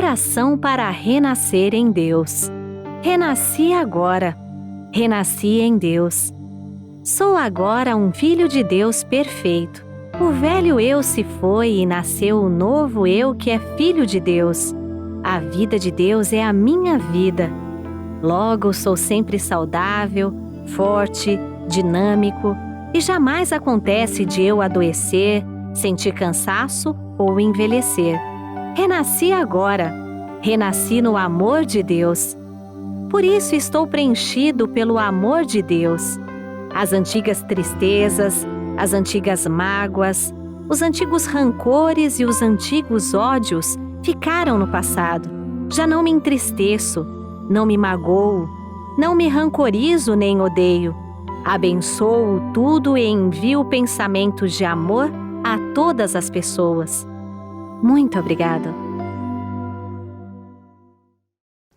Oração para renascer em Deus. Renasci agora. Renasci em Deus. Sou agora um filho de Deus perfeito. O velho eu se foi e nasceu o novo eu que é filho de Deus. A vida de Deus é a minha vida. Logo, sou sempre saudável, forte, dinâmico e jamais acontece de eu adoecer, sentir cansaço ou envelhecer. Renasci agora. Renasci no amor de Deus. Por isso estou preenchido pelo amor de Deus. As antigas tristezas, as antigas mágoas, os antigos rancores e os antigos ódios ficaram no passado. Já não me entristeço, não me magoo, não me rancorizo nem odeio. Abençoo tudo e envio pensamentos de amor a todas as pessoas. Muito obrigada.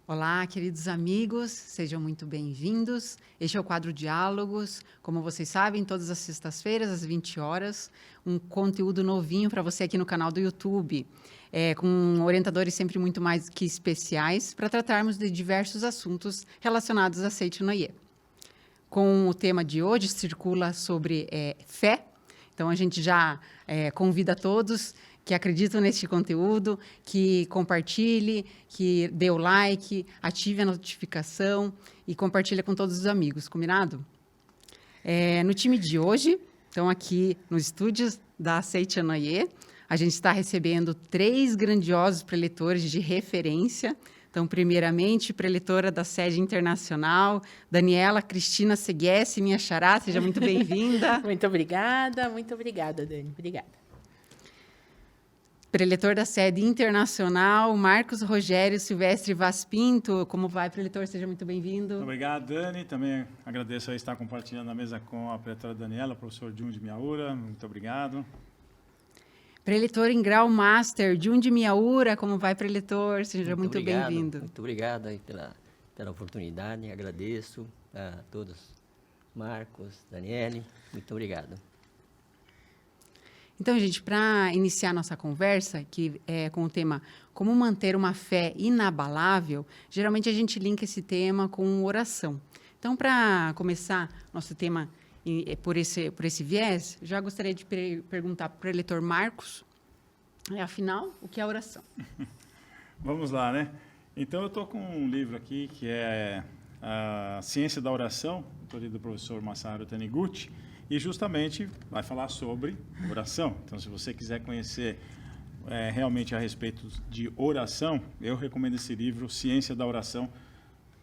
Olá, queridos amigos, sejam muito bem-vindos. Este é o quadro Diálogos. Como vocês sabem, todas as sextas-feiras, às 20 horas, um conteúdo novinho para você aqui no canal do YouTube, com orientadores sempre muito mais que especiais, para tratarmos de diversos assuntos relacionados a Seiichi no Ie. Com o tema de hoje, circula sobre fé. Então, a gente já convida todos que acreditam neste conteúdo, que compartilhe, que dê o like, ative a notificação e compartilhe com todos os amigos, combinado? No time de hoje, então aqui nos estúdios da Seiichi no Ie, a gente está recebendo 3 grandiosos preletores de referência. Então, primeiramente, preletora da sede internacional, Daniela Cristina Seguesse, minha xará, seja muito bem-vinda. Muito obrigada, Dani. Obrigada. Preletor da sede internacional, Marcos Rogério Silvestre Vaz Pinto. Como vai, preletor? Seja muito bem-vindo. Muito obrigado, Dani. Também agradeço a estar compartilhando a mesa com a preletora Daniela, professor Jundi Miyaura. Muito obrigado. Preletor em grau Master, Jundi Miyaura. Como vai, preletor? Seja muito bem-vindo. Muito obrigado aí pela oportunidade. Agradeço a todos, Marcos, Daniele. Muito obrigado. Então, gente, para iniciar nossa conversa, que é com o tema Como manter uma fé inabalável, geralmente a gente linka esse tema com oração. Então, para começar nosso tema por esse viés, já gostaria de perguntar para o preletor Marcos, afinal, o que é oração? Vamos lá, né? Então, eu estou com um livro aqui que é A Ciência da Oração, do professor Masaru Taniguchi, e justamente vai falar sobre oração. Então, se você quiser conhecer realmente a respeito de oração, eu recomendo esse livro, Ciência da Oração,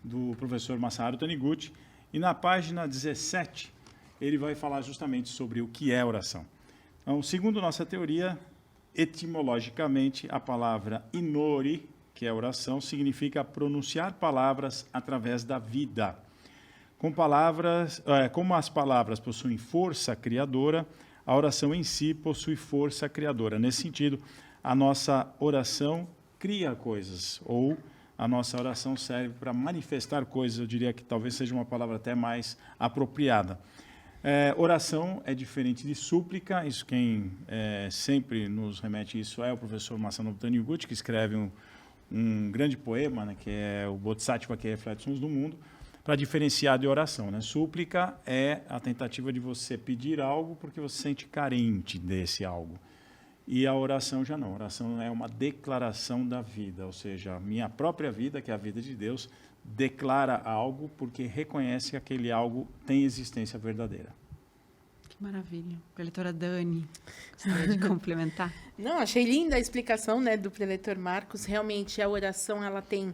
do professor Masaru Taniguchi. E na página 17, ele vai falar justamente sobre o que é oração. Então, segundo nossa teoria, etimologicamente, a palavra inori, que é oração, significa pronunciar palavras através da vida. Como as palavras possuem força criadora, a oração em si possui força criadora. Nesse sentido, a nossa oração cria coisas, ou a nossa oração serve para manifestar coisas, eu diria que talvez seja uma palavra até mais apropriada. Oração é diferente de súplica, isso quem sempre nos remete a isso é o professor Masaru Taniguchi, que escreve um grande poema, né, que é o Bodhisattva que reflete os sons do mundo, para diferenciar de oração, né? Súplica é a tentativa de você pedir algo porque você se sente carente desse algo. E a oração já não. A oração é uma declaração da vida, ou seja, a minha própria vida, que é a vida de Deus, declara algo porque reconhece que aquele algo tem existência verdadeira. Que maravilha. Preletora Dani, gostaria de complementar? Não, achei linda a explicação, né, do preletor Marcos. Realmente, a oração ela tem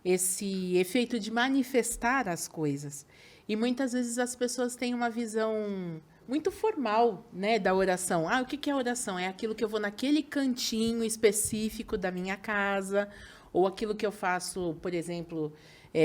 esse efeito de manifestar as coisas. E muitas vezes as pessoas têm uma visão muito formal, né, da oração. O que é oração? É aquilo que eu vou naquele cantinho específico da minha casa, ou aquilo que eu faço, por exemplo,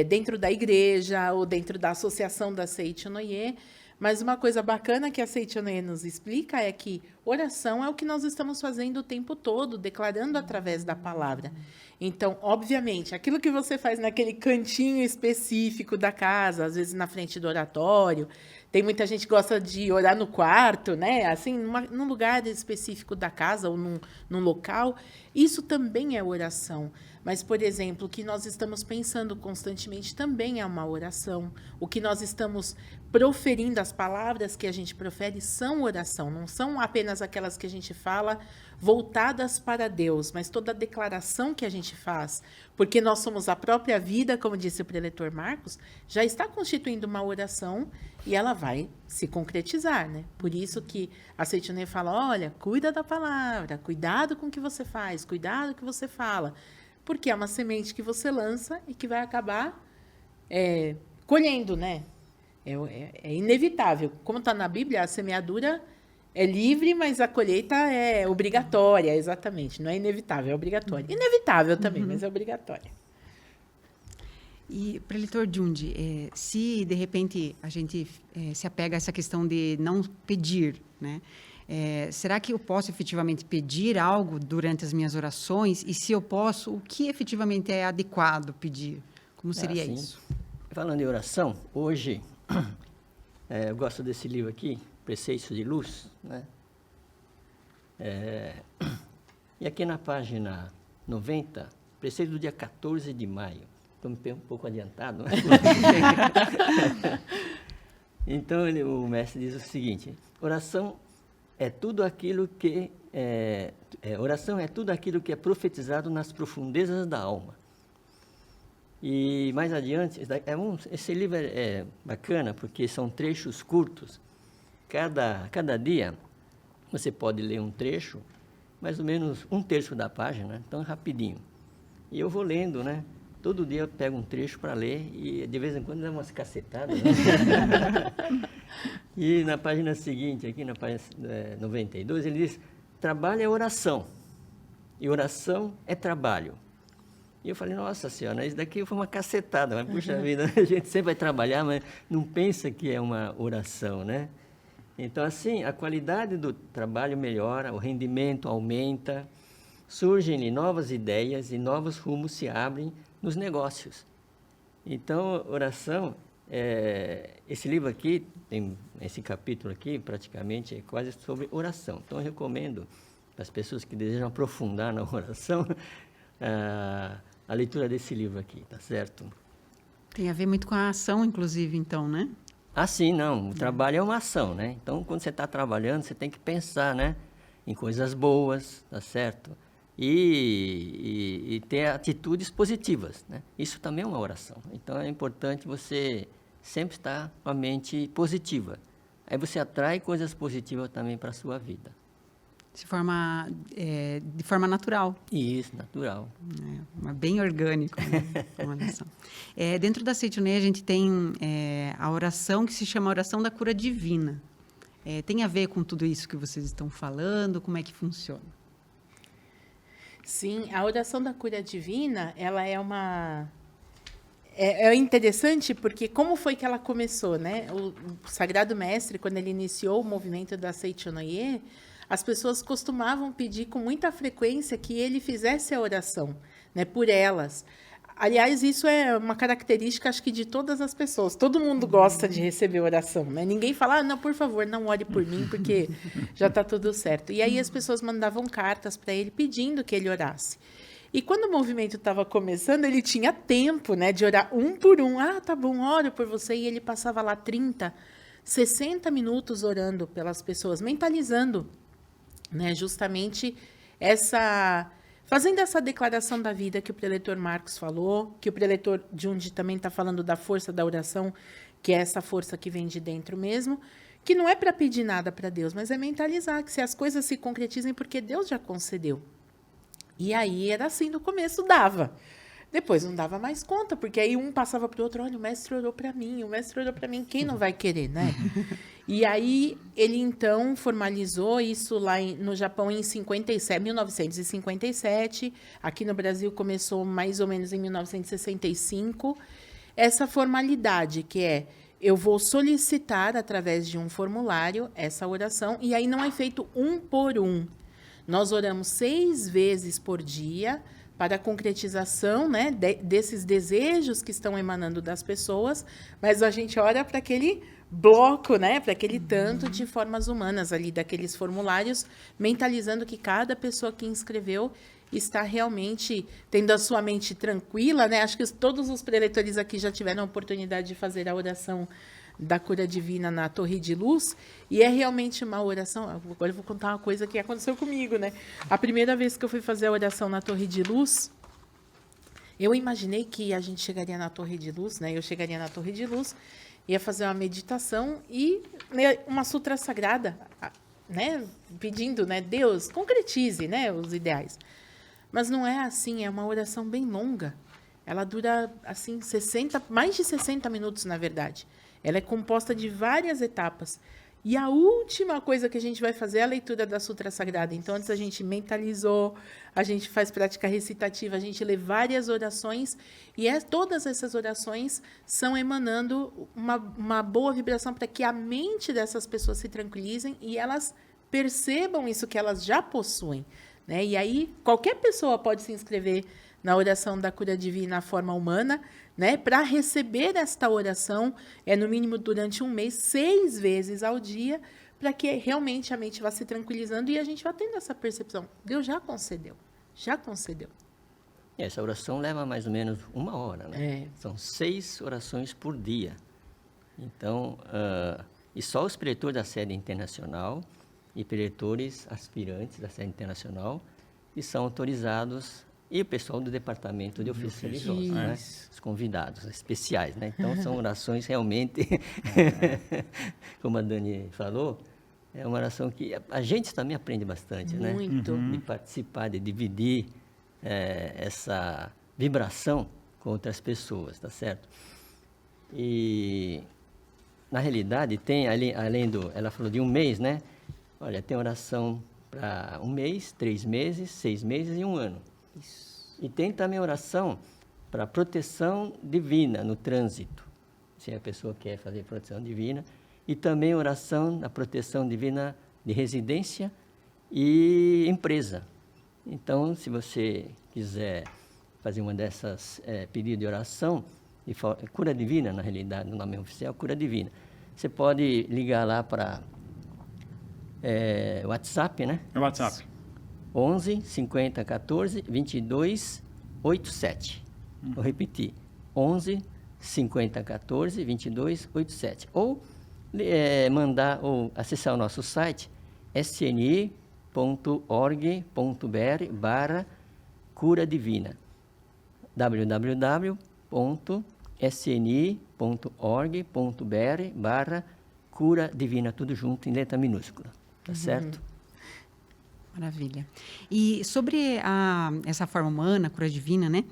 dentro da igreja, ou dentro da associação da Seiichi no Ie. Mas uma coisa bacana que a Seiichi no Ie nos explica é que oração é o que nós estamos fazendo o tempo todo, declarando através da palavra. Então, obviamente, aquilo que você faz naquele cantinho específico da casa, às vezes na frente do oratório, Tem muita gente que gosta de orar no quarto, né? Assim, num lugar específico da casa ou num local. Isso também é oração. Mas, por exemplo, o que nós estamos pensando constantemente também é uma oração. O que nós estamos proferindo, as palavras que a gente profere são oração. Não são apenas aquelas que a gente fala voltadas para Deus, mas toda a declaração que a gente faz, porque nós somos a própria vida, como disse o preletor Marcos, já está constituindo uma oração e ela vai se concretizar, né? Por isso que a Seitonê fala, olha, cuida da palavra, cuidado com o que você faz, cuidado com o que você fala, porque é uma semente que você lança e que vai acabar colhendo, né? É inevitável. Como está na Bíblia, a semeadura é livre, mas a colheita é obrigatória, exatamente. Não é inevitável, é obrigatória. Inevitável também, mas é obrigatória. E, preletor Jundi, se de repente a gente se apega a essa questão de não pedir, né? Será que eu posso efetivamente pedir algo durante as minhas orações? E se eu posso, o que efetivamente é adequado pedir? Como seria isso? Falando em oração, hoje eu gosto desse livro aqui, Preceitos de Luz, né? E aqui na página 90, preceito do dia 14 de maio. Estou um pouco adiantado, né? Então, o mestre diz o seguinte, oração é tudo aquilo que é profetizado nas profundezas da alma. E mais adiante, esse livro é bacana porque são trechos curtos. Cada dia você pode ler um trecho, mais ou menos 1/3 da página, então rapidinho. E eu vou lendo, né? Todo dia eu pego um trecho para ler e de vez em quando dá umas cacetadas, né? E na página seguinte, aqui na página 92, ele diz, trabalho é oração, e oração é trabalho. E eu falei, nossa senhora, isso daqui foi uma cacetada, mas puxa vida, a gente sempre vai trabalhar, mas não pensa que é uma oração, né? Então, assim, a qualidade do trabalho melhora, o rendimento aumenta, surgem novas ideias e novos rumos se abrem nos negócios. Então, oração, esse livro aqui, tem esse capítulo aqui, praticamente, é quase sobre oração. Então, eu recomendo para as pessoas que desejam aprofundar na oração, a leitura desse livro aqui, tá certo? Tem a ver muito com a ação, inclusive, então, né? Ah, sim, não. O trabalho é uma ação, né? Então, quando você está trabalhando, você tem que pensar, né? Em coisas boas, tá certo? E ter atitudes positivas, né? Isso também é uma oração. Então, é importante você sempre estar com a mente positiva. Aí você atrai coisas positivas também para a sua vida. De forma natural. Isso, natural. Bem orgânico, né? Uma oração. Dentro da Seitonê, a gente tem a oração que se chama oração da cura divina. Tem a ver com tudo isso que vocês estão falando? Como é que funciona? Sim, a oração da cura divina, ela é interessante porque como foi que ela começou, né? O Sagrado Mestre, quando ele iniciou o movimento da Seitonê, as pessoas costumavam pedir com muita frequência que ele fizesse a oração, né, por elas. Aliás, isso é uma característica, acho que, de todas as pessoas. Todo mundo gosta de receber oração, né? Ninguém fala, não, por favor, não ore por mim, porque já está tudo certo. E aí as pessoas mandavam cartas para ele pedindo que ele orasse. E quando o movimento estava começando, ele tinha tempo, né, de orar um por um. Ah, tá bom, oro por você. E ele passava lá 30, 60 minutos orando pelas pessoas, mentalizando, né, justamente fazendo essa declaração da vida que o preletor Marcos falou, que o preletor Jundi também está falando da força da oração, que é essa força que vem de dentro mesmo, que não é para pedir nada para Deus, mas é mentalizar que se as coisas se concretizem porque Deus já concedeu. E aí era assim no começo, dava. Depois não dava mais conta, porque aí um passava para o outro, olha, o mestre orou para mim, quem não vai querer, né? E aí ele, então, formalizou isso lá no Japão em 1957, aqui no Brasil começou mais ou menos em 1965, essa formalidade que eu vou solicitar através de um formulário essa oração, e aí não é feito um por um. Nós oramos 6 vezes por dia, para a concretização, né, desses desejos que estão emanando das pessoas, mas a gente ora para aquele bloco, né, para aquele tanto de formas humanas ali, daqueles formulários, mentalizando que cada pessoa que inscreveu está realmente tendo a sua mente tranquila, né? Acho que todos os preletores aqui já tiveram a oportunidade de fazer a oração da cura divina na Torre de Luz, e é realmente uma oração. Agora eu vou contar uma coisa que aconteceu comigo, né? A primeira vez que eu fui fazer a oração na Torre de Luz, eu imaginei que a gente chegaria na Torre de Luz, né? Eu chegaria na Torre de Luz, ia fazer uma meditação e uma sutra sagrada, né? Pedindo, né? Deus, concretize, né? Os ideais. Mas não é assim, é uma oração bem longa. Ela dura, assim, mais de 60 minutos, na verdade. Ela é composta de várias etapas. E a última coisa que a gente vai fazer é a leitura da Sutra Sagrada. Então, antes a gente mentalizou, a gente faz prática recitativa, a gente lê várias orações, e todas essas orações são emanando uma boa vibração para que a mente dessas pessoas se tranquilizem e elas percebam isso que elas já possuem, né? E aí, qualquer pessoa pode se inscrever na oração da cura divina na forma humana, né? Para receber esta oração, no mínimo durante um mês, 6 vezes ao dia, para que realmente a mente vá se tranquilizando e a gente vá tendo essa percepção. Deus já concedeu, já concedeu. Essa oração leva mais ou menos 1 hora, né? São 6 orações por dia. Então, e só os preletores da sede internacional e preletores aspirantes da sede internacional que são autorizados, e o pessoal do departamento de ofícios religiosos, né? Os convidados especiais, né? Então, são orações realmente, como a Dani falou, é uma oração que a gente também aprende bastante, né? Muito. De participar, de dividir essa vibração com outras pessoas, tá certo? E, na realidade, tem, além ela falou de um mês, né? Olha, tem oração para 1 mês, 3 meses, 6 meses e 1 ano. Isso. E tem também oração para proteção divina no trânsito, se a pessoa quer fazer proteção divina, e também oração na proteção divina de residência e empresa. Então, se você quiser fazer uma dessas pedidos de oração, cura divina, na realidade, no nome oficial, cura divina, você pode ligar lá para WhatsApp, né? É o WhatsApp. 11 50 14 22 87. Vou repetir. 11 50 14 22 87. Ou mandar ou acessar o nosso site sni.org.br/cura divina. www.sni.org.br/cura divina, tudo junto em letra minúscula. Tá certo? Maravilha. E sobre essa forma humana, a cura divina, né?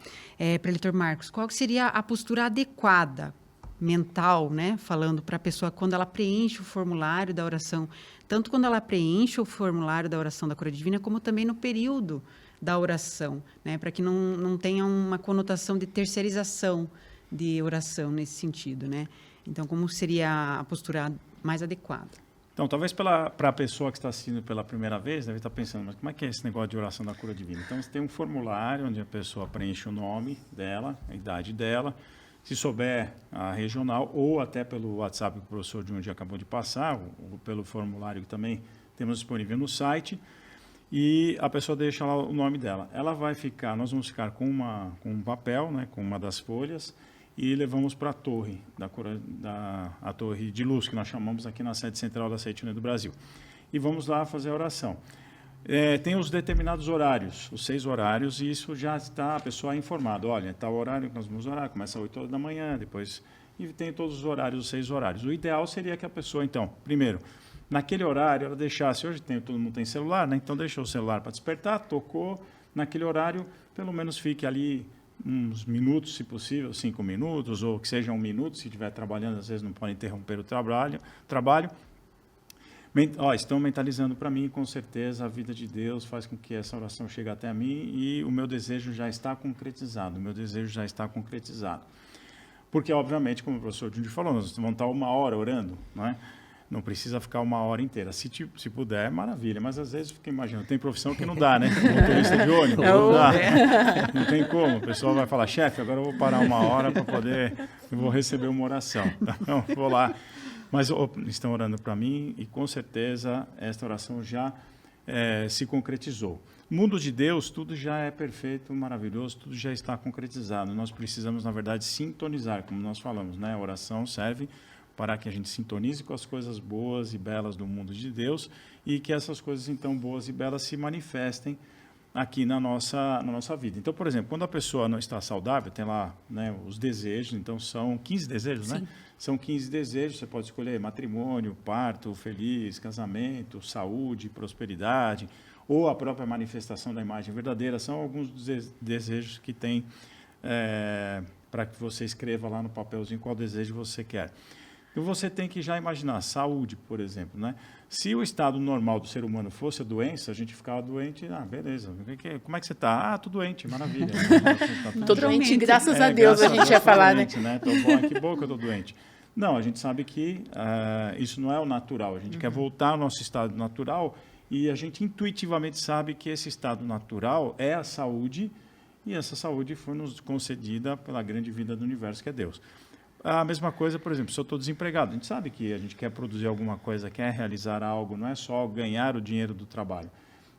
Preletor Marcos, qual seria a postura adequada, mental, né? Falando para a pessoa quando ela preenche o formulário da oração, tanto quando ela preenche o formulário da oração da cura divina, como também no período da oração, né? Para que não tenha uma conotação de terceirização de oração nesse sentido, né? Então, como seria a postura mais adequada? Então, talvez para a pessoa que está assistindo pela primeira vez, deve estar pensando, mas como é que é esse negócio de oração da cura divina? Então, você tem um formulário onde a pessoa preenche o nome dela, a idade dela, se souber a regional, ou até pelo WhatsApp que o professor Jundy acabou de passar, ou pelo formulário que também temos disponível no site, e a pessoa deixa lá o nome dela. Ela vai ficar, nós vamos ficar com um papel, né, com uma das folhas, e levamos para a torre, a torre de luz, que nós chamamos aqui na sede central da Sede do Brasil. E vamos lá fazer a oração. Tem os determinados horários, os 6 horários, e isso já está a pessoa informada. Olha, tal horário que nós vamos orar, começa às 8 horas da manhã, depois... E tem todos os horários, os 6 horários. O ideal seria que a pessoa, então, primeiro, naquele horário, ela deixasse... Hoje todo mundo tem celular, né? Então deixou o celular para despertar, tocou. Naquele horário, pelo menos fique ali uns minutos, se possível, 5 minutos, ou que seja 1 minuto, se estiver trabalhando, às vezes não pode interromper o trabalho. Estão mentalizando para mim, com certeza, a vida de Deus faz com que essa oração chegue até mim e o meu desejo já está concretizado, Porque, obviamente, como o professor Jundy falou, nós vamos estar 1 hora orando, não é? Não precisa ficar 1 hora inteira. Se puder, maravilha. Mas, às vezes, fica imaginando, tem profissão que não dá, né? Motorista de ônibus, não dá. Não tem como. O pessoal vai falar, chefe, agora eu vou parar 1 hora para poder... Eu vou receber uma oração. Então, vou lá. Mas estão orando para mim e, com certeza, esta oração já se concretizou. No mundo de Deus, tudo já é perfeito, maravilhoso, tudo já está concretizado. Nós precisamos, na verdade, sintonizar, como nós falamos, né? A oração serve para que a gente sintonize com as coisas boas e belas do mundo de Deus e que essas coisas, então, boas e belas se manifestem aqui na nossa vida. Então, por exemplo, quando a pessoa não está saudável, tem lá, né, os desejos, então são 15 desejos, né? São 15 desejos, você pode escolher matrimônio, parto feliz, casamento, saúde, prosperidade, ou a própria manifestação da imagem verdadeira, são alguns dos desejos que tem para que você escreva lá no papelzinho qual desejo você quer. E você tem que já imaginar, saúde, por exemplo, né? Se o estado normal do ser humano fosse a doença, a gente ficava doente, beleza, como é que você está? Tô doente, maravilha. Tô doente, graças a Deus, a gente ia falar, doente, né? Tô bom, que bom que eu tô doente. Não, a gente sabe que isso não é o natural, a gente quer voltar ao nosso estado natural e a gente intuitivamente sabe que esse estado natural é a saúde e essa saúde foi nos concedida pela grande vida do universo, que é Deus. A mesma coisa, por exemplo, se eu estou desempregado, a gente sabe que a gente quer produzir alguma coisa, quer realizar algo, não é só ganhar o dinheiro do trabalho.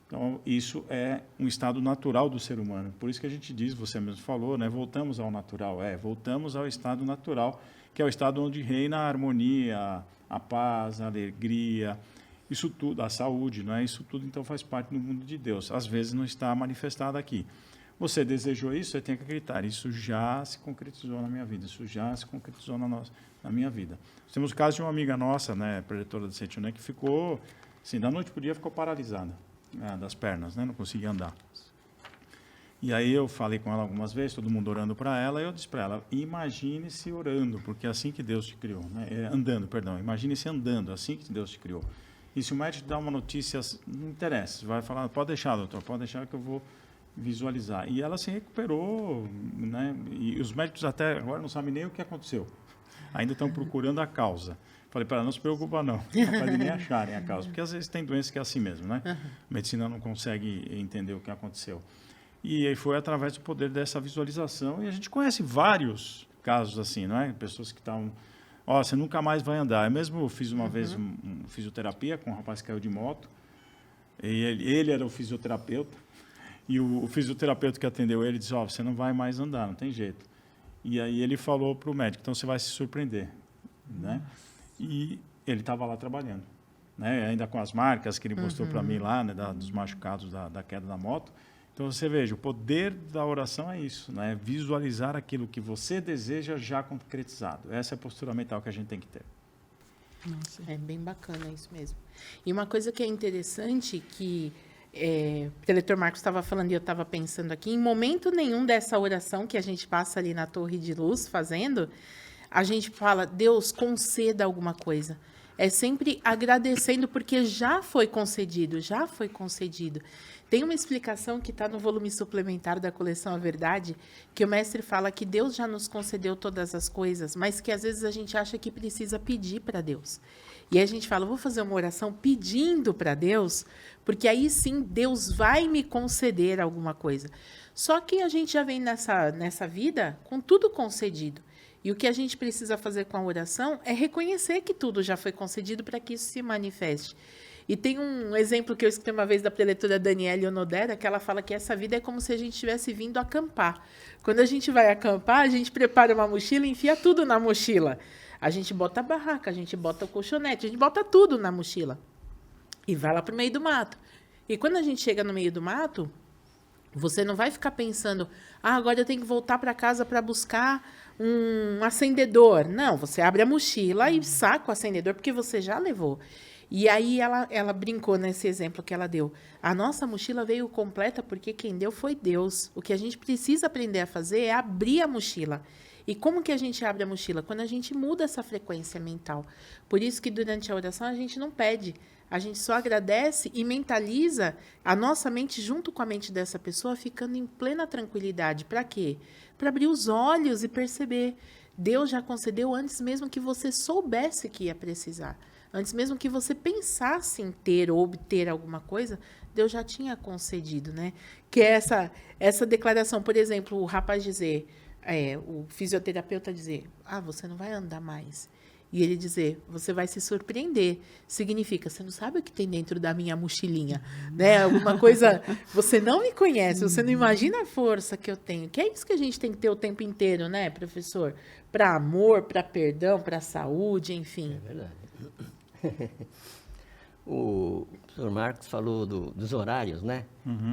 Então, isso é um estado natural do ser humano. Por isso que a gente diz, você mesmo falou, né, voltamos ao natural. Voltamos ao estado natural, que é o estado onde reina a harmonia, a paz, a alegria, isso tudo, a saúde, não é? Isso tudo, então, faz parte do mundo de Deus. Às vezes não está manifestado aqui. Você desejou isso, você tem que acreditar. Isso já se concretizou na minha vida. Isso já se concretizou na minha vida. Nós temos o caso de uma amiga nossa, né, preletora de Setioné, que ficou, assim, da noite para o dia, ficou paralisada das pernas, né, não conseguia andar. E aí eu falei com ela algumas vezes, todo mundo orando para ela, e eu disse para ela, imagine-se orando, porque é assim que Deus te criou. Né? Imagine-se andando, assim que Deus te criou. E se o médico dá uma notícia, não interessa, você vai falar, pode deixar, doutor, pode deixar que eu vou visualizar. E ela se recuperou, né? E os médicos até agora não sabem nem o que aconteceu. Ainda estão procurando a causa. Falei para ela, não se preocupa não, capaz de nem acharem a causa, porque às vezes tem doença que é assim mesmo, né? A medicina não consegue entender o que aconteceu. E aí foi através do poder dessa visualização, e a gente conhece vários casos assim, não é? Pessoas que estavam, você nunca mais vai andar. Eu mesmo fiz uma vez um fisioterapia com um rapaz que caiu de moto, e ele era o fisioterapeuta, e o fisioterapeuta que atendeu ele disse, você não vai mais andar, não tem jeito. E aí ele falou para o médico, então você vai se surpreender. Né? E ele estava lá trabalhando, né? Ainda com as marcas que ele mostrou para mim lá, né? Dos machucados da queda da moto. Então você veja, o poder da oração é isso, né? Visualizar aquilo que você deseja já concretizado. Essa é a postura mental que a gente tem que ter. Nossa. É bem bacana isso mesmo. E uma coisa que é interessante que o preletor Marcos estava falando e eu estava pensando aqui, em momento nenhum dessa oração que a gente passa ali na Torre de Luz fazendo, a gente fala, Deus, conceda alguma coisa. É sempre agradecendo porque já foi concedido, já foi concedido. Tem uma explicação que está no volume suplementar da coleção A Verdade, que o mestre fala que Deus já nos concedeu todas as coisas, mas que às vezes a gente acha que precisa pedir para Deus. E aí a gente fala, vou fazer uma oração pedindo para Deus, porque aí sim Deus vai me conceder alguma coisa. Só que a gente já vem nessa vida com tudo concedido. E o que a gente precisa fazer com a oração é reconhecer que tudo já foi concedido para que isso se manifeste. E tem um exemplo que eu escutei uma vez da preletora Daniele Onodera, que ela fala que essa vida é como se a gente tivesse vindo acampar. Quando a gente vai acampar, a gente prepara uma mochila e enfia tudo na mochila. A gente bota a barraca, a gente bota o colchonete, a gente bota tudo na mochila. E vai lá para o meio do mato. E quando a gente chega no meio do mato, você não vai ficar pensando, agora eu tenho que voltar para casa para buscar um acendedor. Não, você abre a mochila e saca o acendedor, porque você já levou. E aí ela brincou nesse exemplo que ela deu. A nossa mochila veio completa porque quem deu foi Deus. O que a gente precisa aprender a fazer é abrir a mochila. E como que a gente abre a mochila? Quando a gente muda essa frequência mental. Por isso que durante a oração a gente não pede. A gente só agradece e mentaliza a nossa mente junto com a mente dessa pessoa, ficando em plena tranquilidade. Para quê? Para abrir os olhos e perceber. Deus já concedeu antes mesmo que você soubesse que ia precisar. Antes mesmo que você pensasse em ter ou obter alguma coisa, Deus já tinha concedido, né? Que é essa declaração, por exemplo, o rapaz dizer, o fisioterapeuta dizer, você não vai andar mais. E ele dizer, você vai se surpreender. Significa, você não sabe o que tem dentro da minha mochilinha, né? Alguma coisa, você não me conhece, você não imagina a força que eu tenho. Que é isso que a gente tem que ter o tempo inteiro, né, professor? Para amor, para perdão, para saúde, enfim. É verdade. O professor Marcos falou dos horários, né?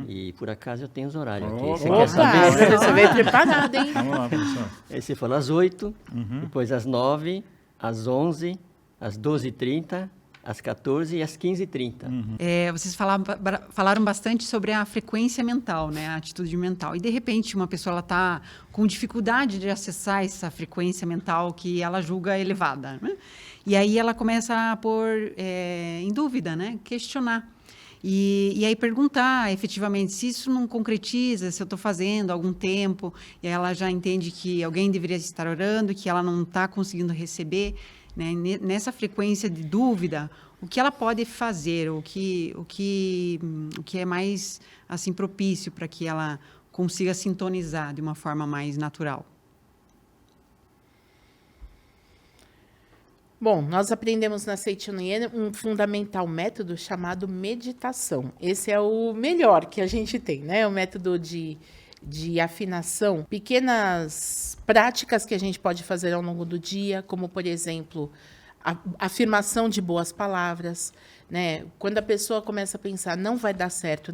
E por acaso eu tenho os horários aqui. Você quer saber? Você veio preparado, hein? Vamos lá, professor. Aí você falou às 8, depois às 9, às 11, às 12h30, às 14 e às 15h30. Vocês falaram bastante sobre a frequência mental, né? A atitude mental. E, de repente, uma pessoa está com dificuldade de acessar essa frequência mental que ela julga elevada, né? E aí ela começa a pôr em dúvida, né? Questionar. E aí perguntar, efetivamente, se isso não concretiza, se eu estou fazendo há algum tempo, e aí ela já entende que alguém deveria estar orando, que ela não está conseguindo receber, né? Nessa frequência de dúvida, o que ela pode fazer, o que é mais assim propício para que ela consiga sintonizar de uma forma mais natural? Bom, nós aprendemos na Seichonoye um fundamental método chamado meditação. Esse é o melhor que a gente tem, né? O método de afinação. Pequenas práticas que a gente pode fazer ao longo do dia, como, por exemplo, a afirmação de boas palavras, né? Quando a pessoa começa a pensar, não vai dar certo,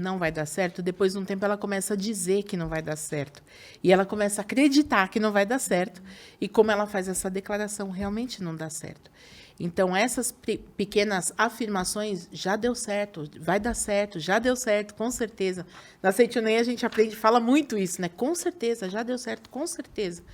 depois de um tempo ela começa a dizer que não vai dar certo. E ela começa a acreditar que não vai dar certo. E como ela faz essa declaração, realmente não dá certo. Então, essas pequenas afirmações, já deu certo, vai dar certo, já deu certo, com certeza. Na Seichonoye a gente aprende, fala muito isso, né? Com certeza, já deu certo, com certeza.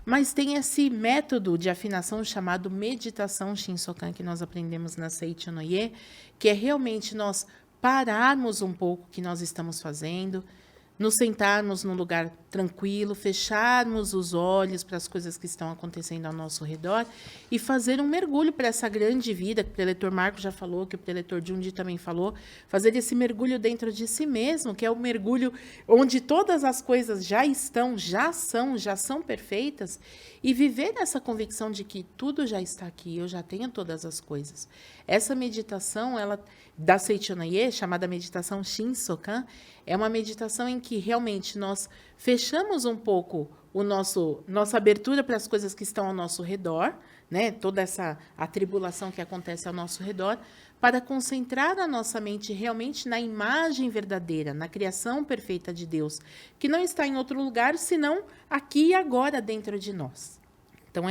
Mas tem esse método de afinação chamado meditação Shinsokan, que nós aprendemos na Seichonoye, que é realmente nós pararmos um pouco o que nós estamos fazendo, nos sentarmos num lugar tranquilo, fecharmos os olhos para as coisas que estão acontecendo ao nosso redor e fazer um mergulho para essa grande vida, que o preletor Marcos já falou, que o preletor Jundi também falou, fazer esse mergulho dentro de si mesmo, que é o mergulho onde todas as coisas já estão, já são perfeitas, e viver nessa convicção de que tudo já está aqui, eu já tenho todas as coisas. Essa meditação, ela da Seichonoye, chamada meditação Shinsokan, é uma meditação em que realmente nós fechamos um pouco nossa abertura para as coisas que estão ao nosso redor, né? Toda essa atribulação que acontece ao nosso redor, para concentrar a nossa mente realmente na imagem verdadeira, na criação perfeita de Deus, que não está em outro lugar senão aqui e agora dentro de nós. Então,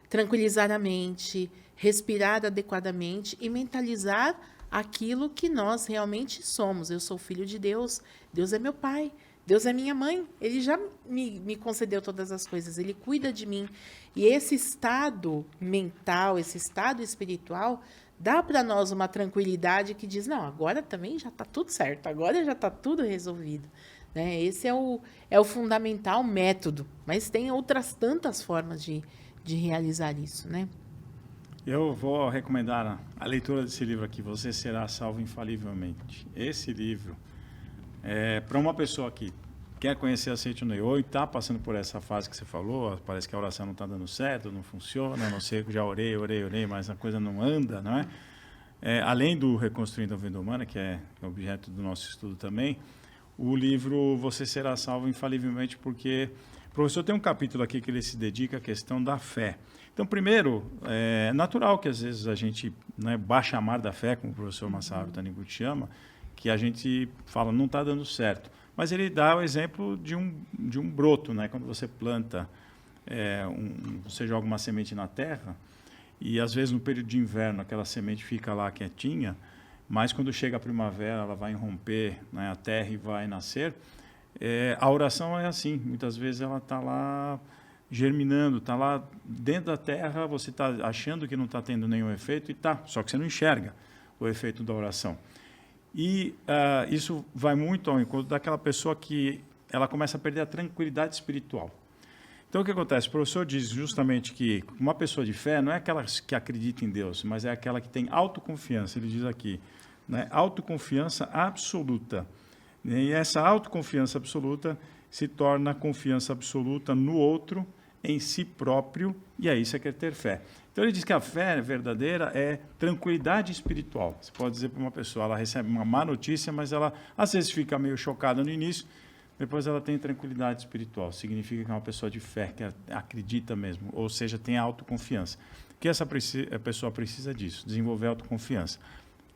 tranquilizar a mente, respirar adequadamente e mentalizar aquilo que nós realmente somos. Eu sou filho de Deus, Deus é meu pai, Deus é minha mãe, Ele já me concedeu todas as coisas, Ele cuida de mim. E esse estado mental, esse estado espiritual, dá para nós uma tranquilidade que diz, não, agora também já está tudo certo, agora já está tudo resolvido. Né? Esse é o fundamental método, mas tem outras tantas formas de realizar isso, né? Eu vou recomendar a leitura desse livro aqui, Você Será Salvo Infalivelmente. Esse livro é para uma pessoa que quer conhecer a Seichonoye e está passando por essa fase que você falou, parece que a oração não está dando certo, não funciona, não sei, já orei, mas a coisa não anda, não é? Além do Reconstruindo a Vida Humana, que é objeto do nosso estudo também, o livro Você Será Salvo Infalivelmente, porque o professor tem um capítulo aqui que ele se dedica à questão da fé. Então, primeiro, é natural que às vezes a gente, né, baixa a mar da fé, como o professor Masaharu Taniguchi chama, que a gente fala, não está dando certo. Mas ele dá o exemplo de um broto, né? Quando você planta, você joga uma semente na terra, e às vezes no período de inverno aquela semente fica lá quietinha, mas quando chega a primavera ela vai romper, né, a terra e vai nascer. A oração é assim, muitas vezes ela está lá germinando, está lá dentro da terra, você está achando que não está tendo nenhum efeito, e está, só que você não enxerga o efeito da oração. E isso vai muito ao encontro daquela pessoa que ela começa a perder a tranquilidade espiritual. Então, o que acontece? O professor diz justamente que uma pessoa de fé não é aquela que acredita em Deus, mas é aquela que tem autoconfiança. Ele diz aqui, né? Autoconfiança absoluta. E essa autoconfiança absoluta se torna confiança absoluta no outro em si próprio, e aí você quer ter fé. Então ele diz que a fé verdadeira é tranquilidade espiritual. Você pode dizer para uma pessoa, ela recebe uma má notícia, mas ela às vezes fica meio chocada no início, depois ela tem tranquilidade espiritual. Significa que é uma pessoa de fé, que acredita mesmo, ou seja, tem autoconfiança. Que essa pessoa precisa disso, desenvolver autoconfiança.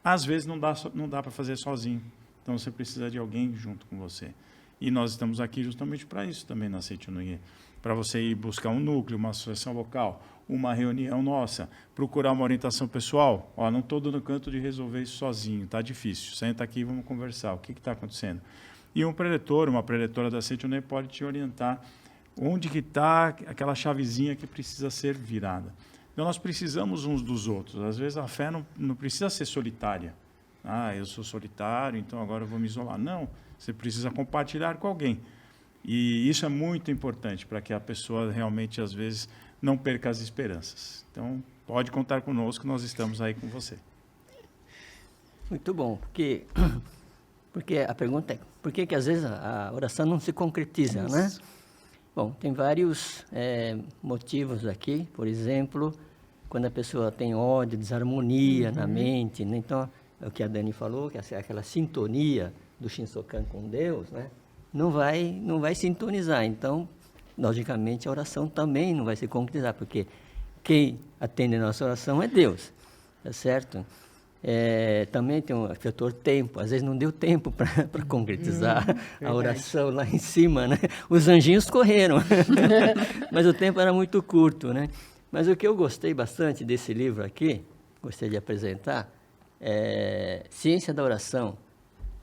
Às vezes não dá para fazer sozinho, então você precisa de alguém junto com você. E nós estamos aqui justamente para isso também na Seitianoye, para você ir buscar um núcleo, uma associação local, uma reunião nossa, procurar uma orientação pessoal. Ó, não estou dando canto de resolver isso sozinho, está difícil. Senta aqui e vamos conversar, o que está acontecendo? E um preletor, uma preletora da Seitianoye pode te orientar onde que está aquela chavezinha que precisa ser virada. Então, nós precisamos uns dos outros. Às vezes, a fé não precisa ser solitária. Ah, eu sou solitário, então agora eu vou me isolar. Não, você precisa compartilhar com alguém. E isso é muito importante para que a pessoa realmente, às vezes, não perca as esperanças. Então, pode contar conosco, nós estamos aí com você. Muito bom, porque a pergunta é, por que às vezes a oração não se concretiza, né? Bom, tem vários motivos aqui. Por exemplo, quando a pessoa tem ódio, desarmonia na mente, né? Então, é o que a Dani falou, que é aquela sintonia do Shinsokan com Deus, né? Não vai sintonizar. Então, logicamente, a oração também não vai se concretizar, porque quem atende a nossa oração é Deus, tá certo? Também tem um fator tempo, às vezes não deu tempo para concretizar a oração lá em cima, né? Os anjinhos correram, mas o tempo era muito curto, né? Mas o que eu gostei bastante desse livro aqui, gostei de apresentar, é Ciência da Oração,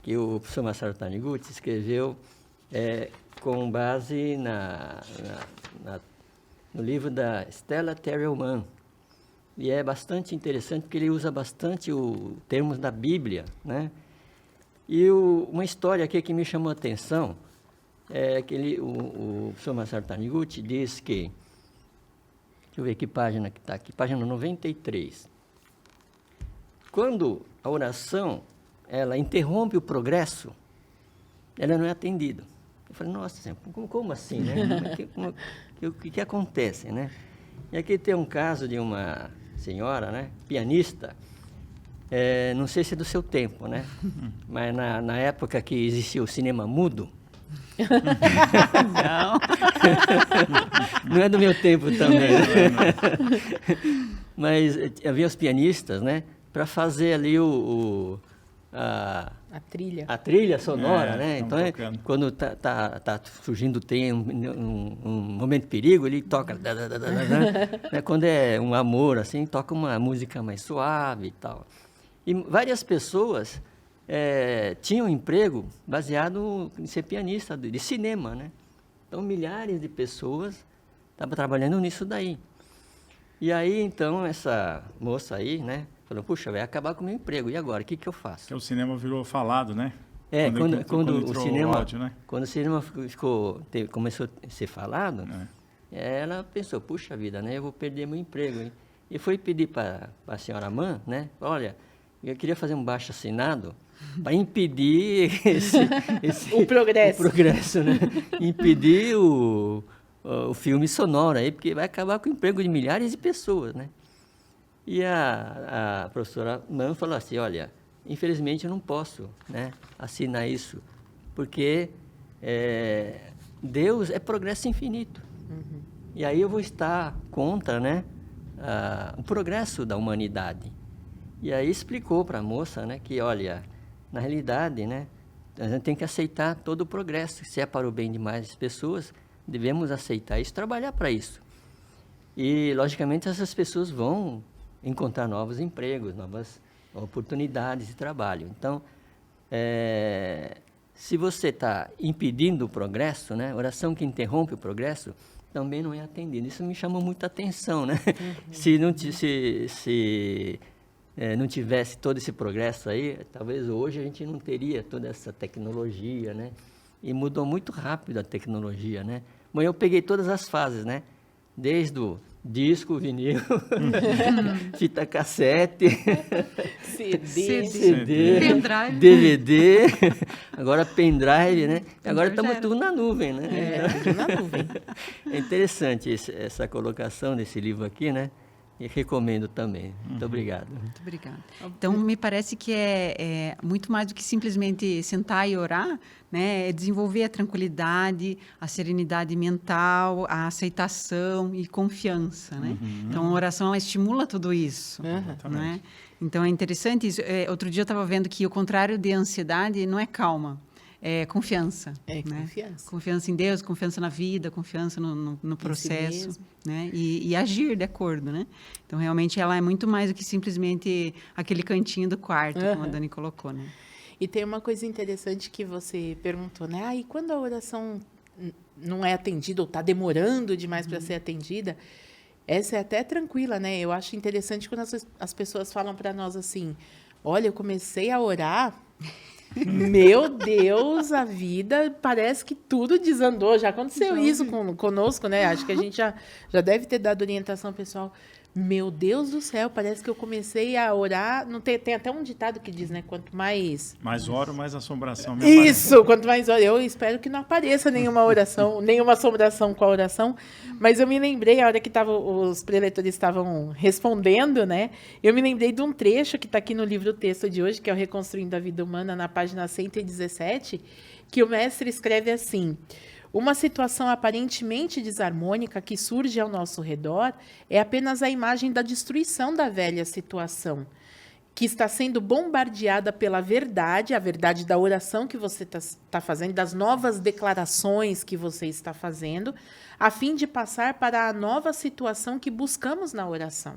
que o professor Masaru Taniguchi escreveu com base no livro da Stella Terrell-Mann. E é bastante interessante porque ele usa bastante termos da Bíblia, né? E uma história aqui que me chamou a atenção é que o professor Masaru Taniguchi diz que, deixa eu ver que página que está aqui, página 93. Quando a oração ela interrompe o progresso, ela não é atendida. Eu falei, nossa, como assim, né? O que acontece, né? E aqui tem um caso de uma senhora, né, pianista, não sei se é do seu tempo, né, mas na época que existia o cinema mudo, não é do meu tempo também, né? Mas havia os pianistas, né, para fazer ali a trilha sonora, né? Então, quando está surgindo tem um momento de perigo, ele toca, né? Quando é um amor, assim, toca uma música mais suave e tal. E várias pessoas tinham emprego baseado em ser pianista de cinema, né? Então, milhares de pessoas estavam trabalhando nisso daí. E aí, então, essa moça aí, né? Falou, puxa, vai acabar com o meu emprego, e agora? O que eu faço? Porque o cinema virou falado, né? Quando o cinema, áudio, né? Quando o cinema começou a ser falado, ela pensou, puxa vida, né? Eu vou perder meu emprego, hein? E foi pedir para a senhora Mann, né? Olha, eu queria fazer um baixo-assinado para impedir o progresso, né? Impedir o filme sonoro aí, porque vai acabar com o emprego de milhares de pessoas, né? E a professora Mann falou assim, olha, infelizmente eu não posso, né, assinar isso, porque Deus é progresso infinito. E aí eu vou estar contra, né, o progresso da humanidade. E aí explicou para a moça, né, que, olha, na realidade, né, a gente tem que aceitar todo o progresso. Se é para o bem de mais pessoas, devemos aceitar isso, trabalhar para isso. E, logicamente, essas pessoas vão encontrar novos empregos, novas oportunidades de trabalho. Então, se você está impedindo o progresso, né, oração que interrompe o progresso, também não é atendida. Isso me chamou muita atenção, né? Se não tivesse todo esse progresso aí, talvez hoje a gente não teria toda essa tecnologia, né? E mudou muito rápido a tecnologia, né? Mas eu peguei todas as fases, né? Desde disco, vinil, fita cassete, CD, Pendrive. DVD, agora pendrive, né? Agora Então estamos já tudo na nuvem, né? Tudo na nuvem. É interessante essa colocação desse livro aqui, né? E recomendo também. Muito obrigado. Muito obrigada. Então, me parece que é muito mais do que simplesmente sentar e orar, né? É desenvolver a tranquilidade, a serenidade mental, a aceitação e confiança, né? Então, a oração ela estimula tudo isso, né? Então, é interessante isso. Outro dia eu estava vendo que o contrário de ansiedade não é calma, é confiança. É, né? confiança. Confiança em Deus, confiança na vida, confiança no processo, mesmo. né? E agir de acordo, né? Então, realmente, ela é muito mais do que simplesmente aquele cantinho do quarto, como a Dani colocou, né? E tem uma coisa interessante que você perguntou, né? E quando a oração não é atendida ou está demorando demais para ser atendida, essa é até tranquila, né? Eu acho interessante quando as pessoas falam para nós assim, olha, eu comecei a orar, meu Deus, a vida parece que tudo desandou. Já aconteceu isso conosco, né? Acho que a gente já deve ter dado orientação pessoal. Meu Deus do céu, parece que eu comecei a orar. Não tem até um ditado que diz, né? Quanto mais... Mais oro, mais assombração me aparece. Isso, quanto mais oro. Eu espero que não apareça nenhuma oração, nenhuma assombração com a oração. Mas eu me lembrei, a hora que os preletores estavam respondendo, né? Eu me lembrei de um trecho que está aqui no livro texto de hoje, que é o Reconstruindo a Vida Humana, na página 117, que o mestre escreve assim... Uma situação aparentemente desarmônica que surge ao nosso redor é apenas a imagem da destruição da velha situação, que está sendo bombardeada pela verdade, a verdade da oração que você está fazendo, das novas declarações que você está fazendo, a fim de passar para a nova situação que buscamos na oração.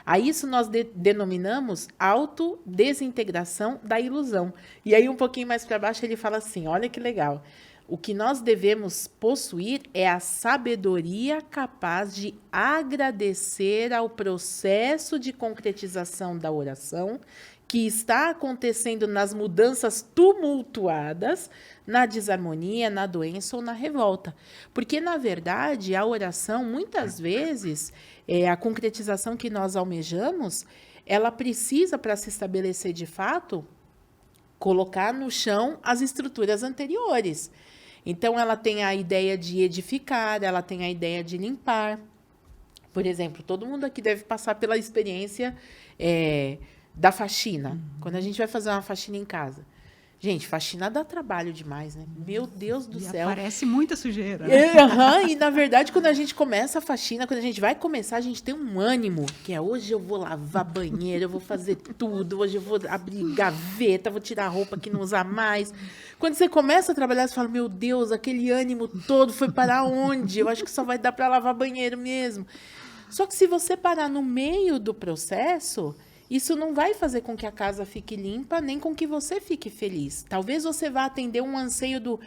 A isso nós denominamos autodesintegração da ilusão. E aí, um pouquinho mais para baixo, ele fala assim, olha que legal. O que nós devemos possuir é a sabedoria capaz de agradecer ao processo de concretização da oração que está acontecendo nas mudanças tumultuadas, na desarmonia, na doença ou na revolta. Porque, na verdade, a oração, muitas vezes, a concretização que nós almejamos, ela precisa, para se estabelecer de fato, colocar no chão as estruturas anteriores. Então, ela tem a ideia de edificar, ela tem a ideia de limpar. Por exemplo, todo mundo aqui deve passar pela experiência da faxina. Quando a gente vai fazer uma faxina em casa. Gente, faxina dá trabalho demais, né? Meu Deus do céu. Parece muita sujeira. Né? E, na verdade, quando a gente começa a faxina, quando a gente vai começar, a gente tem um ânimo, que é hoje eu vou lavar banheiro, eu vou fazer tudo, hoje eu vou abrir gaveta, vou tirar a roupa que não usa mais. Quando você começa a trabalhar, você fala, meu Deus, aquele ânimo todo foi para onde? Eu acho que só vai dar para lavar banheiro mesmo. Só que se você parar no meio do processo... Isso não vai fazer com que a casa fique limpa, nem com que você fique feliz. Talvez você vá atender um anseio do...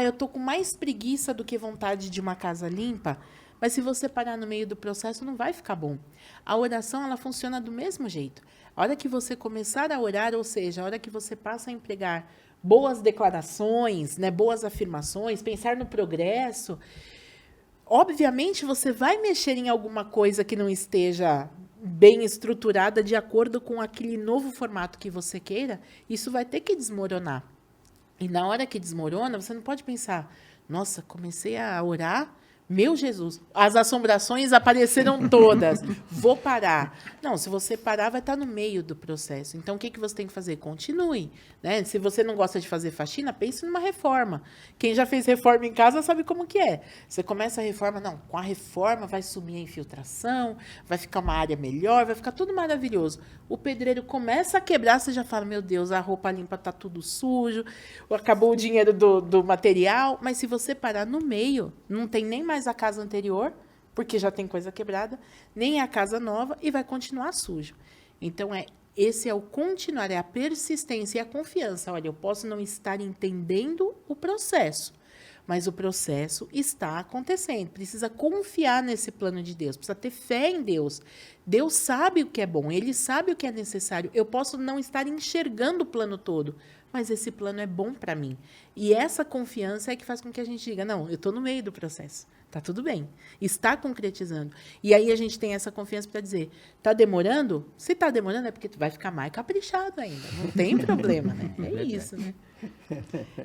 eu estou com mais preguiça do que vontade de uma casa limpa. Mas se você parar no meio do processo, não vai ficar bom. A oração, ela funciona do mesmo jeito. A hora que você começar a orar, ou seja, a hora que você passa a empregar boas declarações, né, boas afirmações, pensar no progresso, obviamente você vai mexer em alguma coisa que não esteja... bem estruturada de acordo com aquele novo formato que você queira, isso vai ter que desmoronar. E na hora que desmorona, você não pode pensar, nossa, comecei a orar, meu Jesus, as assombrações apareceram todas, vou parar. Não, se você parar, vai estar no meio do processo. Então, o que você tem que fazer? Continue. Né? Se você não gosta de fazer faxina, pense numa reforma. Quem já fez reforma em casa sabe como que é. Você começa a reforma, não, com a reforma vai sumir a infiltração, vai ficar uma área melhor, vai ficar tudo maravilhoso. O pedreiro começa a quebrar, você já fala, meu Deus, a roupa limpa está tudo sujo, acabou o dinheiro do material. Mas se você parar no meio, não tem nem mais a casa anterior, porque já tem coisa quebrada, nem a casa nova e vai continuar sujo. Então, esse é o continuar, é a persistência e a confiança. Olha, eu posso não estar entendendo o processo, mas o processo está acontecendo. Precisa confiar nesse plano de Deus, precisa ter fé em Deus. Deus sabe o que é bom, Ele sabe o que é necessário. Eu posso não estar enxergando o plano todo, mas esse plano é bom para mim. E essa confiança é que faz com que a gente diga, não, eu estou no meio do processo, tá tudo bem, está concretizando. E aí a gente tem essa confiança para dizer, tá demorando? Se tá demorando é porque tu vai ficar mais caprichado ainda, não tem problema, né? É isso, né?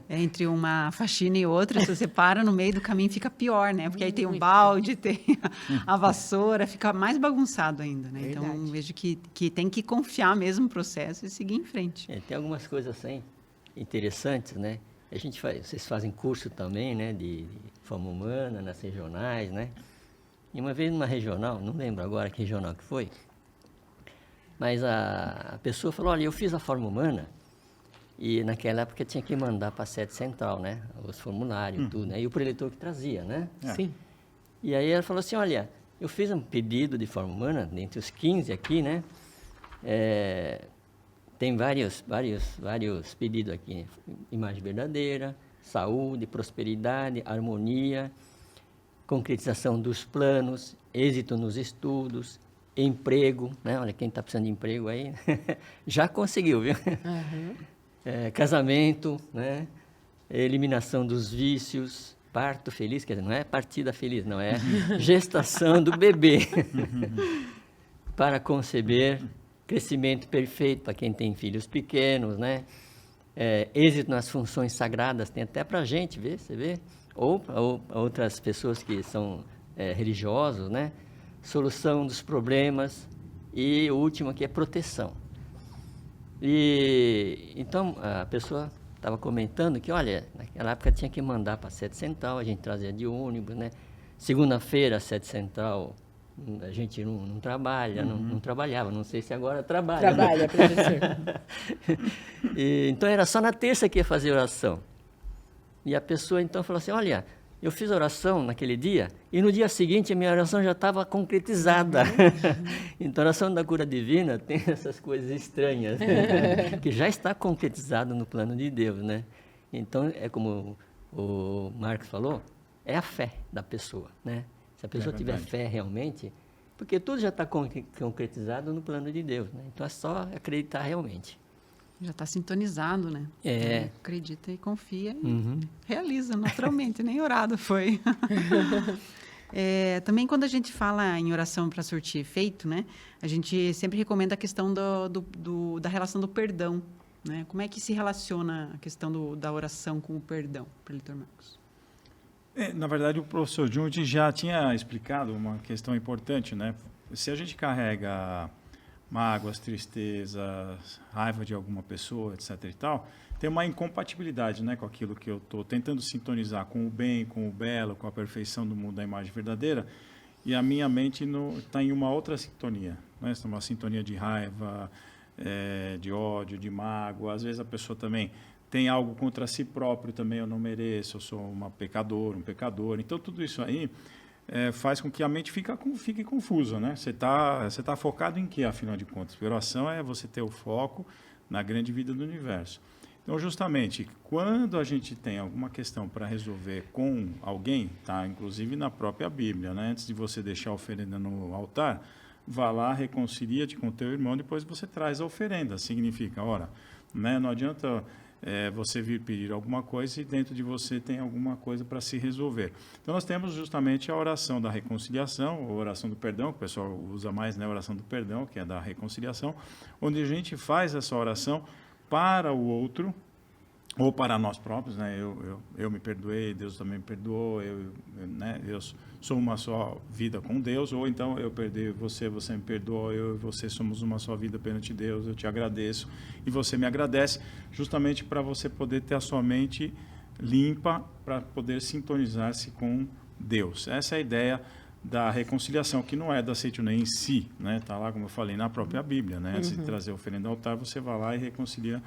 Entre uma faxina e outra, se você para no meio do caminho, fica pior, né? Porque aí tem o balde, tem a vassoura, fica mais bagunçado ainda, né? Verdade. Então, vejo que tem que confiar mesmo no processo e seguir em frente. Tem algumas coisas assim interessantes, né? Vocês fazem curso também, né? De forma humana, nas regionais, né? E uma vez numa regional, não lembro agora que regional que foi, mas a pessoa falou, olha, eu fiz a forma humana, e naquela época tinha que mandar para a sede central, né? Os formulários, tudo, né? E o preletor que trazia, né? Sim. E aí ela falou assim, olha, eu fiz um pedido de forma humana, dentre os 15 aqui, né? Tem vários pedidos aqui, né? Imagem verdadeira, saúde, prosperidade, harmonia, concretização dos planos, êxito nos estudos, emprego, né? Olha, quem está precisando de emprego aí, já conseguiu, viu? Uhum. Casamento, né? Eliminação dos vícios, parto feliz, quer dizer, não é partida feliz, não, é gestação do bebê para conceber, crescimento perfeito para quem tem filhos pequenos, né? Êxito nas funções sagradas, tem até para a gente, você vê? Ou para outras pessoas que são religiosos, né? Solução dos problemas e o último aqui é proteção. E então a pessoa estava comentando que, olha, naquela época tinha que mandar para a sede central, a gente trazia de ônibus, né? Segunda-feira a sede central a gente não trabalha, não trabalhava, não sei se agora trabalha. Trabalha, professor. Então era só na terça que ia fazer oração. E a pessoa então falou assim, olha, eu fiz a oração naquele dia e no dia seguinte a minha oração já estava concretizada. Então a oração da cura divina tem essas coisas estranhas, né? Que já está concretizado no plano de Deus, né? Então é como o Marcos falou, é a fé da pessoa, né? Se a pessoa tiver fé realmente, porque tudo já está concretizado no plano de Deus, né? Então é só acreditar realmente. Já está sintonizado, né? Acredita e confia e realiza naturalmente, nem orado foi. Também quando a gente fala em oração para surtir efeito, né? A gente sempre recomenda a questão da relação do perdão, né? Como é que se relaciona a questão da oração com o perdão, preletor Marcos? Na verdade, o professor Junge já tinha explicado uma questão importante, né? Se a gente carrega mágoas, tristezas, raiva de alguma pessoa, etc. e tal, tem uma incompatibilidade, né, com aquilo que eu estou tentando sintonizar com o bem, com o belo, com a perfeição do mundo da imagem verdadeira, e a minha mente está em uma outra sintonia, né? Está uma sintonia de raiva, de ódio, de mágoa. Às vezes a pessoa também tem algo contra si próprio, também eu não mereço, eu sou um pecador. Então, tudo isso aí faz com que a mente fique confusa, né? Você tá focado em quê, afinal de contas? A oração é você ter o foco na grande vida do universo. Então, justamente, quando a gente tem alguma questão para resolver com alguém, tá? Inclusive na própria Bíblia, né? Antes de você deixar a oferenda no altar, vá lá, reconcilia-te com o teu irmão, depois você traz a oferenda. Significa, né? Não adianta você vir pedir alguma coisa e dentro de você tem alguma coisa para se resolver. Então, nós temos justamente a oração da reconciliação, a oração do perdão, que o pessoal usa mais, né, a oração do perdão, que é da reconciliação, onde a gente faz essa oração para o outro, ou para nós próprios, né? Eu me perdoei, Deus também me perdoou, né? Eu sou uma só vida com Deus, ou então eu perdoei você, você me perdoou, eu e você somos uma só vida perante Deus, eu te agradeço e você me agradece, justamente para você poder ter a sua mente limpa, para poder sintonizar-se com Deus. Essa é a ideia da reconciliação, que não é da Seitiuné em si, né? Está lá, como eu falei, na própria Bíblia, né? Antes de trazer a oferenda ao altar, você vai lá e reconcilia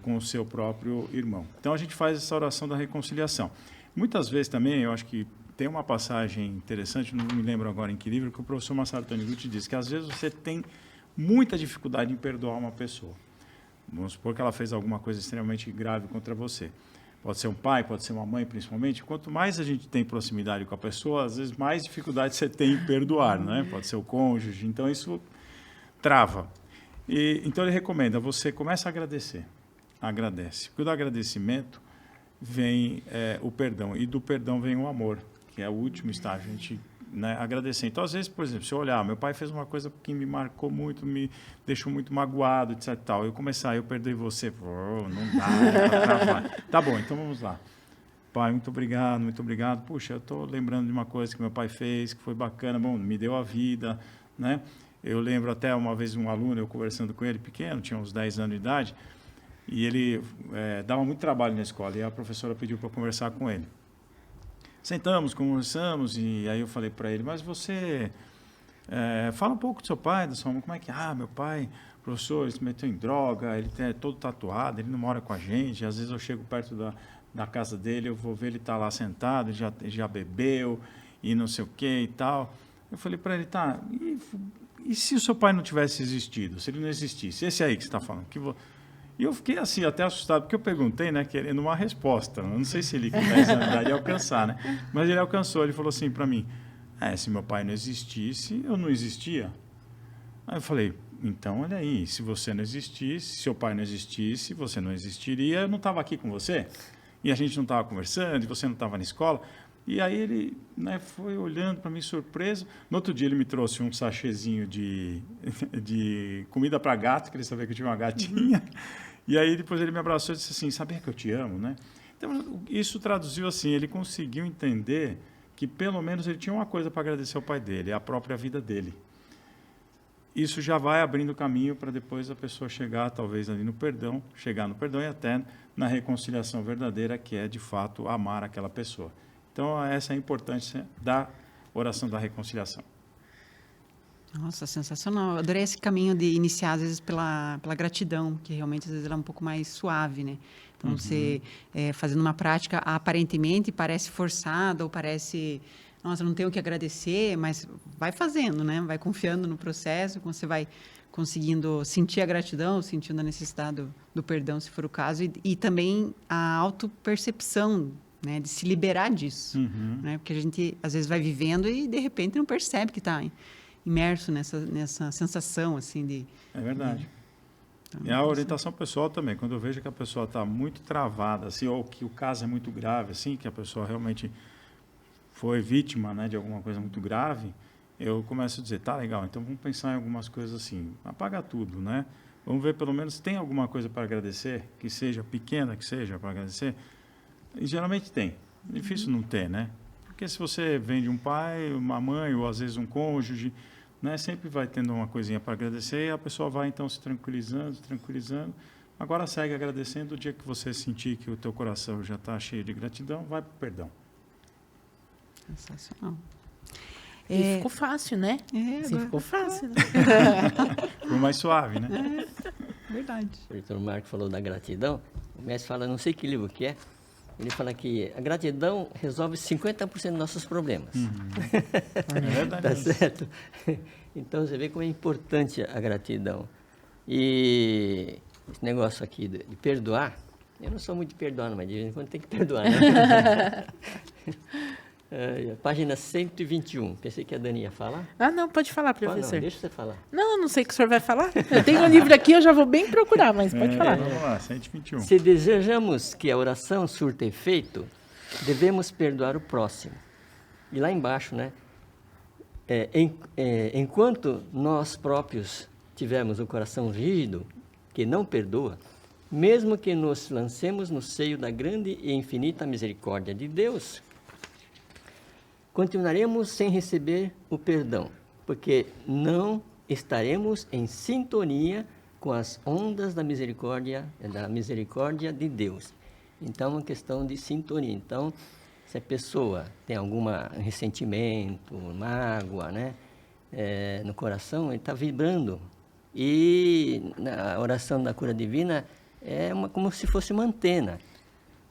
com o seu próprio irmão. Então, a gente faz essa oração da reconciliação. Muitas vezes também, eu acho que tem uma passagem interessante, não me lembro agora em que livro, que o professor Masaru Taniguchi diz que às vezes você tem muita dificuldade em perdoar uma pessoa. Vamos supor que ela fez alguma coisa extremamente grave contra você. Pode ser um pai, pode ser uma mãe, principalmente. Quanto mais a gente tem proximidade com a pessoa, às vezes mais dificuldade você tem em perdoar, né? Pode ser o cônjuge. Então, isso trava. Então, ele recomenda, você começa a agradecer. agradece. Porque do agradecimento vem o perdão, e do perdão vem o amor, que é o último estágio, a gente, né, agradecer. Então, às vezes, por exemplo, se eu olhar, meu pai fez uma coisa que me marcou muito, me deixou muito magoado, etc. Tal. Eu começar, eu perdoei você, não dá para travar. Tá bom, então vamos lá. Pai, muito obrigado, muito obrigado. Puxa, eu estou lembrando de uma coisa que meu pai fez, que foi bacana, bom, me deu a vida, né? Eu lembro até uma vez um aluno, eu conversando com ele, pequeno, tinha uns 10 anos de idade, e ele dava muito trabalho na escola, e a professora pediu para conversar com ele. Sentamos, conversamos, e aí eu falei para ele, mas você fala um pouco do seu pai, da sua mãe, como é que... meu pai, professor, ele se meteu em droga, ele é todo tatuado, ele não mora com a gente, às vezes eu chego perto da casa dele, eu vou ver ele está lá sentado, já bebeu, e não sei o que e tal. Eu falei para ele, tá, e se o seu pai não tivesse existido, se ele não existisse, esse aí que você está falando, E eu fiquei assim, até assustado, porque eu perguntei, né, querendo uma resposta. Eu não sei se ele quisesse, na verdade, alcançar, né? Mas ele alcançou, ele falou assim para mim, se meu pai não existisse, eu não existia. Aí eu falei, então, olha aí, se você não existisse, se seu pai não existisse, você não existiria, eu não estava aqui com você, e a gente não estava conversando, e você não estava na escola. E aí ele, né, foi olhando para mim surpreso. No outro dia ele me trouxe um sachêzinho de comida para gato, que ele sabia que eu tinha uma gatinha. E aí depois ele me abraçou e disse assim, sabia que eu te amo, né? Então isso traduziu assim, ele conseguiu entender que pelo menos ele tinha uma coisa para agradecer ao pai dele, a própria vida dele. Isso já vai abrindo caminho para depois a pessoa chegar talvez ali no perdão, chegar no perdão e até na reconciliação verdadeira, que é de fato amar aquela pessoa. Então, essa é a importância da oração da reconciliação. Nossa, sensacional. Eu adorei esse caminho de iniciar, às vezes, pela gratidão, que realmente, às vezes, ela é um pouco mais suave, né? Então, você fazendo uma prática, aparentemente, parece forçada ou parece... Nossa, não tenho o que agradecer, mas vai fazendo, né? Vai confiando no processo, você vai conseguindo sentir a gratidão, sentindo a necessidade do perdão, se for o caso, e também a autopercepção, né, de se liberar disso, né, porque a gente às vezes vai vivendo e de repente não percebe que está imerso nessa sensação assim de... É verdade. E a orientação pessoal também, quando eu vejo que a pessoa está muito travada, assim, ou que o caso é muito grave, assim, que a pessoa realmente foi vítima, né, de alguma coisa muito grave, eu começo a dizer, tá legal, então vamos pensar em algumas coisas assim, apaga tudo, né? Vamos ver pelo menos tem alguma coisa para agradecer, que seja pequena, que seja para agradecer. E geralmente tem. É difícil não ter, né? Porque se você vem de um pai, uma mãe, ou às vezes um cônjuge, né, sempre vai tendo uma coisinha para agradecer e a pessoa vai então se tranquilizando. Agora segue agradecendo. O dia que você sentir que o teu coração já está cheio de gratidão, vai para o perdão. Sensacional. E ficou fácil, né? Agora... ficou fácil, né? Ficou mais suave, né? Verdade. O doutor Marco falou da gratidão. O mestre fala, não sei que livro que é, ele fala que a gratidão resolve 50% dos nossos problemas. É verdade. Tá certo? Então, você vê como é importante a gratidão. E esse negócio aqui de perdoar, eu não sou muito de perdoar, mas de vez em quando tem que perdoar, né? Página 121. Pensei que a Dani ia falar. Não, pode falar, professor. Não, deixa você falar. Não, eu não sei o que o senhor vai falar. Eu tenho um livro aqui, eu já vou bem procurar, mas pode falar. Vamos lá, 121. Se desejamos que a oração surta efeito, devemos perdoar o próximo. E lá embaixo, né? Enquanto nós próprios tivermos o coração rígido, que não perdoa, mesmo que nos lancemos no seio da grande e infinita misericórdia de Deus, continuaremos sem receber o perdão, porque não estaremos em sintonia com as ondas da misericórdia de Deus. Então, é uma questão de sintonia. Então, se a pessoa tem algum ressentimento, mágoa, né, no coração, ele está vibrando. E na oração da cura divina é como se fosse uma antena,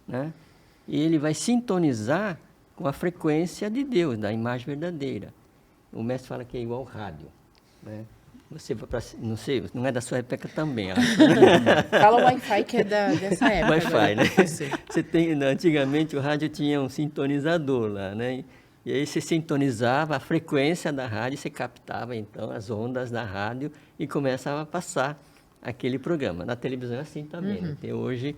né? E ele vai sintonizar com a frequência de Deus, da imagem verdadeira. O mestre fala que é igual ao rádio, né? Você, não sei, não é da sua época também, acho. Fala o Wi-Fi, que é dessa época. Wi-Fi, né? Você tem, antigamente o rádio tinha um sintonizador lá, né? E aí você sintonizava a frequência da rádio, você captava então as ondas da rádio e começava a passar aquele programa. Na televisão é assim também. Né? Até hoje,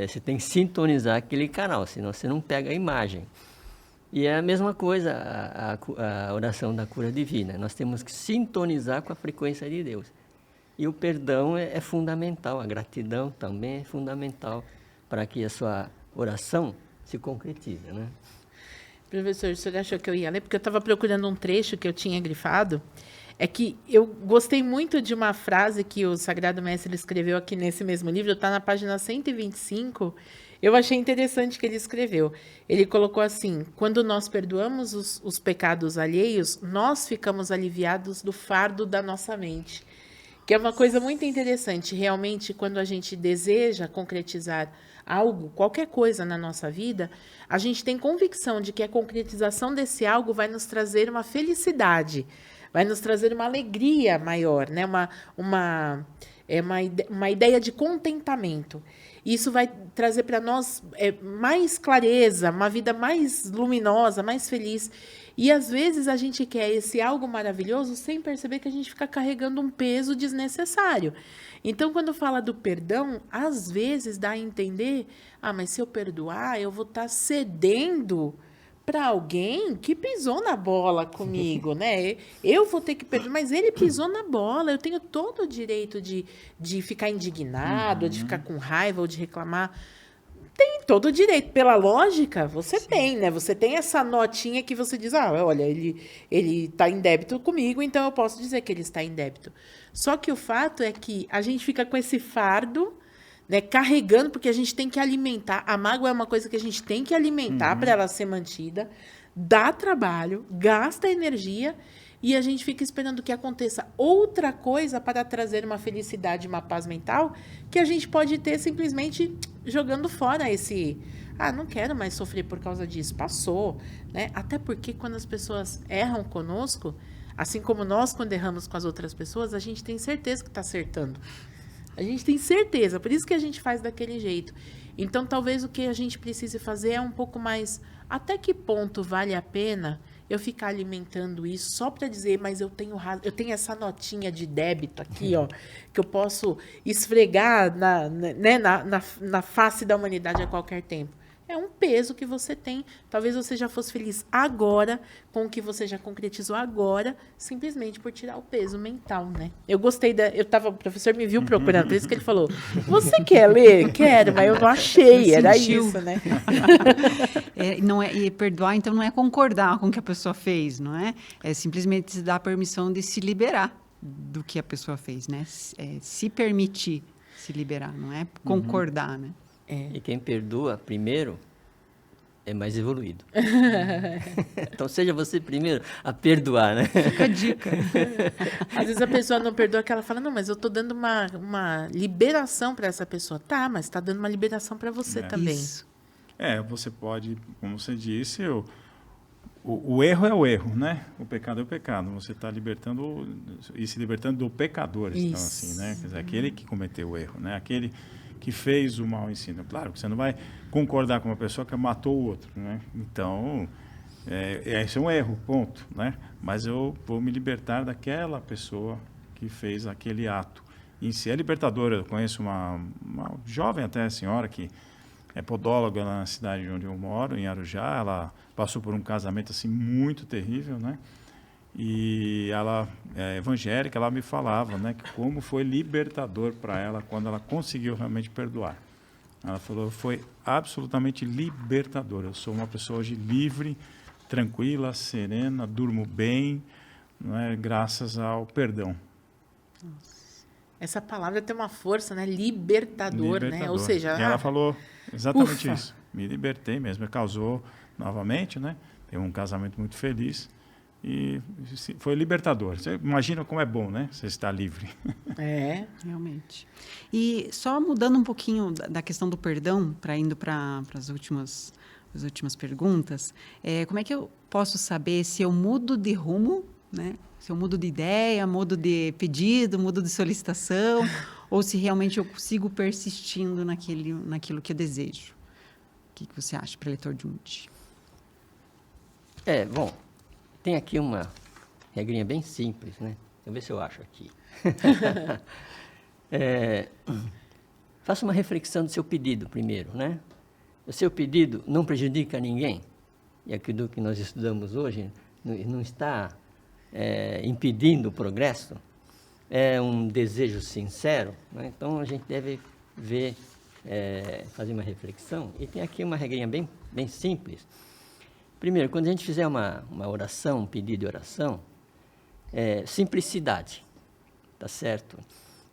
você tem que sintonizar aquele canal, senão você não pega a imagem. E é a mesma coisa a oração da cura divina. Nós temos que sintonizar com a frequência de Deus. E o perdão é fundamental, a gratidão também é fundamental para que a sua oração se concretize, né? Professor, o senhor achou que eu ia ler? Porque eu estava procurando um trecho que eu tinha grifado. É que eu gostei muito de uma frase que o Sagrado Mestre escreveu aqui nesse mesmo livro, está na página 125. Eu achei interessante que ele escreveu. Ele colocou assim: quando nós perdoamos os pecados alheios, nós ficamos aliviados do fardo da nossa mente. Que é uma coisa muito interessante. Realmente, quando a gente deseja concretizar algo, qualquer coisa na nossa vida, a gente tem convicção de que a concretização desse algo vai nos trazer uma felicidade, vai nos trazer uma alegria maior, né? Uma ideia de contentamento. Isso vai trazer para nós mais clareza, uma vida mais luminosa, mais feliz. E, às vezes, a gente quer esse algo maravilhoso sem perceber que a gente fica carregando um peso desnecessário. Então, quando fala do perdão, às vezes dá a entender, mas se eu perdoar, eu vou estar cedendo para alguém que pisou na bola comigo, né? Eu vou ter que perdoar, mas ele pisou na bola, eu tenho todo o direito de ficar indignado, de ficar com raiva ou de reclamar. Tem todo o direito. Pela lógica, você tem, né? Você tem essa notinha que você diz, olha, ele está em débito comigo, então eu posso dizer que ele está em débito. Só que o fato é que a gente fica com esse fardo, né, carregando, porque a gente tem que alimentar. A mágoa é uma coisa que a gente tem que alimentar para ela ser mantida, dá trabalho, gasta energia, e a gente fica esperando que aconteça outra coisa para trazer uma felicidade, uma paz mental, que a gente pode ter simplesmente jogando fora esse... não quero mais sofrer por causa disso, passou. Né? Até porque quando as pessoas erram conosco, assim como nós quando erramos com as outras pessoas, a gente tem certeza que está acertando. A gente tem certeza, por isso que a gente faz daquele jeito. Então, talvez o que a gente precise fazer é um pouco mais... Até que ponto vale a pena eu ficar alimentando isso só para dizer, mas eu tenho essa notinha de débito aqui, que eu posso esfregar na face da humanidade a qualquer tempo. É um peso que você tem. Talvez você já fosse feliz agora, com o que você já concretizou agora, simplesmente por tirar o peso mental, né? Eu gostei o professor me viu procurando, por isso que ele falou, você quer ler? Quero, mas eu não achei, era isso, né? E perdoar, então, não é concordar com o que a pessoa fez, não é? É simplesmente se dar a permissão de se liberar do que a pessoa fez, né? Se permitir se liberar, não é concordar, né? E quem perdoa primeiro é mais evoluído. Então, seja você primeiro a perdoar, né? Fica a dica. Às vezes a pessoa não perdoa, que ela fala, não, mas eu estou dando uma liberação para essa pessoa. Tá, mas está dando uma liberação para você também. Isso. Você pode, como você disse, o erro é o erro, né? O pecado é o pecado. Você está libertando e se libertando do pecador, então, assim, né? Quer dizer, aquele que cometeu o erro, né? Aquele que fez o mau ensino. Claro que você não vai concordar com uma pessoa que matou o outro, né? Então, esse é um erro, ponto, né? Mas eu vou me libertar daquela pessoa que fez aquele ato. Em si é libertador. Eu conheço uma jovem até senhora que é podóloga lá na cidade onde eu moro, em Arujá. Ela passou por um casamento assim muito terrível, né? E ela é evangélica, ela me falava, né, que como foi libertador para ela quando ela conseguiu realmente perdoar. Ela falou, foi absolutamente libertador. Eu sou uma pessoa hoje livre, tranquila, serena, durmo bem, não é, graças ao perdão. Essa palavra tem uma força, né? Libertador, né? Ou seja... E ela falou exatamente isso. Me libertei mesmo. Me casou novamente, né? Tem um casamento muito feliz. E foi libertador. Você imagina como é bom, né? Você estar livre. Realmente. E só mudando um pouquinho da questão do perdão, indo para as últimas perguntas, como é que eu posso saber se eu mudo de rumo, né? Se eu mudo de ideia, mudo de pedido, mudo de solicitação, ou se realmente eu sigo persistindo naquilo que eu desejo? O que você acha, preletor Jundi? Bom, tem aqui uma regrinha bem simples, né? Deixa eu ver se eu acho aqui. Faça uma reflexão do seu pedido primeiro, né? O seu pedido não prejudica ninguém? E aquilo que nós estudamos hoje não está impedindo o progresso? É um desejo sincero, né? Então a gente deve ver, fazer uma reflexão. E tem aqui uma regrinha bem simples. Primeiro, quando a gente fizer uma oração, um pedido de oração, simplicidade, tá certo?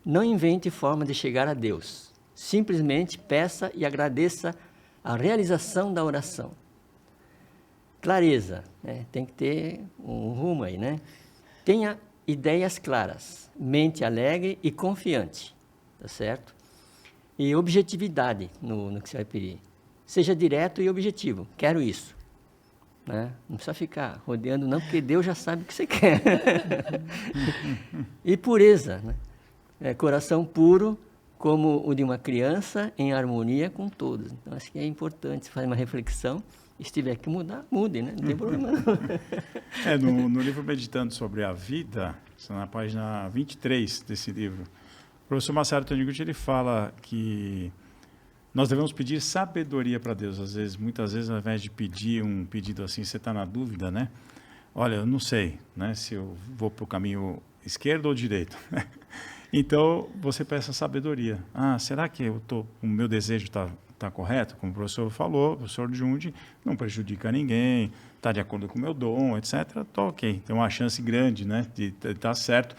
Não invente forma de chegar a Deus. Simplesmente peça e agradeça a realização da oração. Clareza, né? Tem que ter um rumo aí, né? Tenha ideias claras, mente alegre e confiante, tá certo? E objetividade no que você vai pedir. Seja direto e objetivo, quero isso. Né? Não precisa ficar rodeando não, porque Deus já sabe o que você quer. E pureza, né? Coração puro, como o de uma criança, em harmonia com todos. Então, acho que é importante, você fazer uma reflexão. E se tiver que mudar, mude, né? Não tem problema não. No livro Meditando sobre a Vida, na página 23 desse livro, o professor Masaru Taniguchi, ele fala que nós devemos pedir sabedoria para Deus. Muitas vezes, ao invés de pedir um pedido assim, você está na dúvida, né? Olha, eu não sei, né, se eu vou para o caminho esquerdo ou direito. Então, você peça sabedoria. Será que o meu desejo está correto? Como o professor falou, o professor Jundi, não prejudica ninguém, está de acordo com o meu dom, etc. Está ok, tem uma chance grande, né, de estar certo.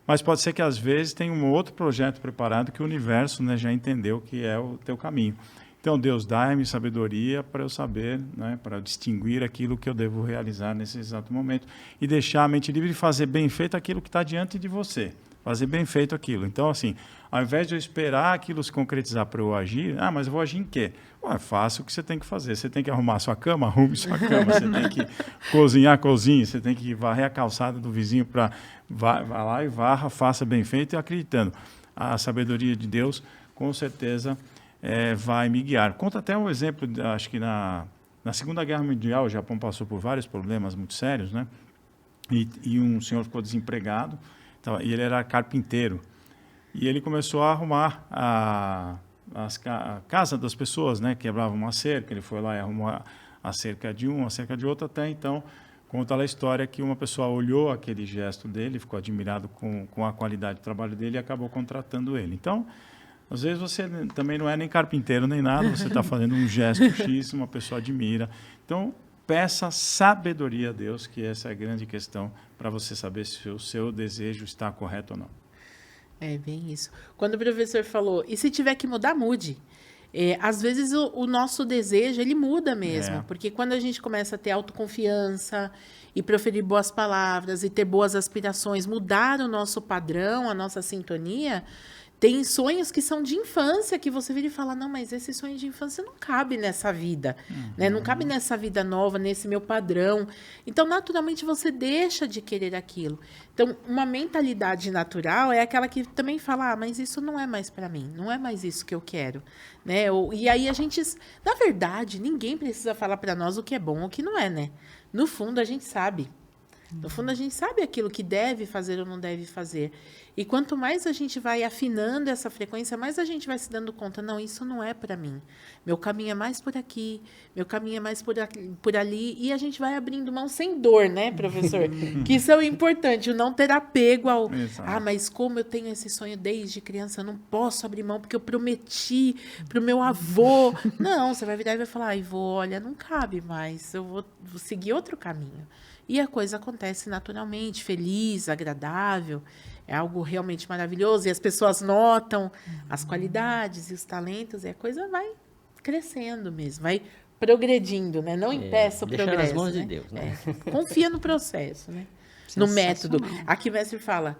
Mas pode ser que, às vezes, tenha um outro projeto preparado que o universo, né, já entendeu que é o teu caminho. Então, Deus, dá-me sabedoria para eu saber, né, para distinguir aquilo que eu devo realizar nesse exato momento e deixar a mente livre de fazer bem feito aquilo que está diante de você. Fazer bem feito aquilo. Então, assim, ao invés de eu esperar aquilo se concretizar para eu agir, mas eu vou agir em quê? Faça o que você tem que fazer. Você tem que arrumar sua cama, arrume sua cama. Você tem que cozinhar, cozinhe. Você tem que varrer a calçada do vizinho para... Vá lá e varra, faça bem feito e acreditando. A sabedoria de Deus, com certeza, vai me guiar. Conta até um exemplo, acho que na Segunda Guerra Mundial, o Japão passou por vários problemas muito sérios, né? E um senhor ficou desempregado, e ele era carpinteiro. E ele começou a arrumar a casa das pessoas, né? Quebrava uma cerca, ele foi lá e arrumou a cerca de um, a cerca de outro. Até então, conta lá a história que uma pessoa olhou aquele gesto dele, ficou admirado com a qualidade do trabalho dele e acabou contratando ele. Então, às vezes você também não é nem carpinteiro nem nada, você está fazendo um gesto X, uma pessoa admira. Então, peça sabedoria a Deus, que essa é a grande questão para você saber se o seu desejo está correto ou não. É bem isso. Quando o professor falou, e se tiver que mudar, mude. Às vezes o nosso desejo, ele muda mesmo, porque quando a gente começa a ter autoconfiança e proferir boas palavras e ter boas aspirações, mudar o nosso padrão, a nossa sintonia, tem sonhos que são de infância, que você vira e fala, não, mas esse sonho de infância não cabe nessa vida, né? Não cabe nessa vida nova, nesse meu padrão. Então, naturalmente, você deixa de querer aquilo. Então, uma mentalidade natural é aquela que também fala, mas isso não é mais para mim, não é mais isso que eu quero, né? E aí a gente, na verdade, ninguém precisa falar para nós o que é bom ou o que não é, né? No fundo, a gente sabe. No fundo, a gente sabe aquilo que deve fazer ou não deve fazer. E quanto mais a gente vai afinando essa frequência, mais a gente vai se dando conta, não, isso não é para mim. Meu caminho é mais por aqui, meu caminho é mais por ali. E a gente vai abrindo mão sem dor, né, professor? Que isso é importante, o não ter apego ao... Exato. Mas como eu tenho esse sonho desde criança, eu não posso abrir mão, porque eu prometi para o meu avô. Não, você vai virar e vai falar, vô, olha, não cabe mais, eu vou seguir outro caminho. E a coisa acontece naturalmente, feliz, agradável, é algo realmente maravilhoso, e as pessoas notam as qualidades e os talentos, e a coisa vai crescendo mesmo, vai progredindo, né? Não impeça o progresso. Deixar nas mãos né? de Deus, né? Confia no processo, né? No método. Aqui o mestre fala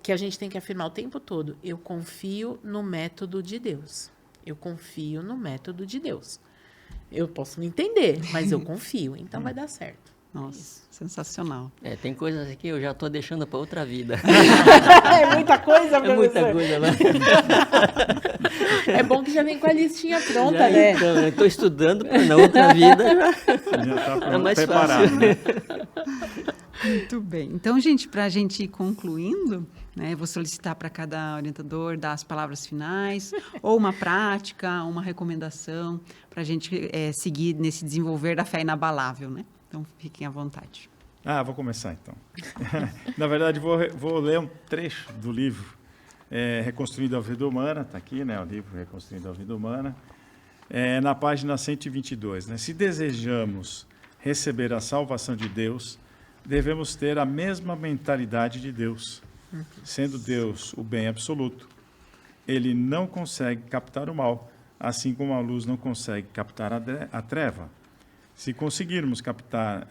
que a gente tem que afirmar o tempo todo, eu confio no método de Deus. Eu confio no método de Deus. Eu posso não entender, mas eu confio, então vai dar certo. Nossa, sensacional. Tem coisas aqui que eu já estou deixando para outra vida. É muita coisa, professor. É muita coisa lá. É bom que já vem com a listinha pronta, Já, né? então, eu estou estudando para na outra vida Já está é mais preparado, fácil. né? Muito bem. Então, gente, para a gente ir concluindo, né, eu vou solicitar para cada orientador dar as palavras finais, ou uma prática, uma recomendação, para a gente seguir nesse desenvolver da fé inabalável, né? Então, fiquem à vontade. Vou começar então. Na verdade, vou ler um trecho do livro Reconstruindo a Vida Humana, está aqui, né, o livro Reconstruindo a Vida Humana, na página 122. Né? Se desejamos receber a salvação de Deus, devemos ter a mesma mentalidade de Deus. Sendo Deus o bem absoluto, ele não consegue captar o mal, assim como a luz não consegue captar a treva. Se conseguirmos captar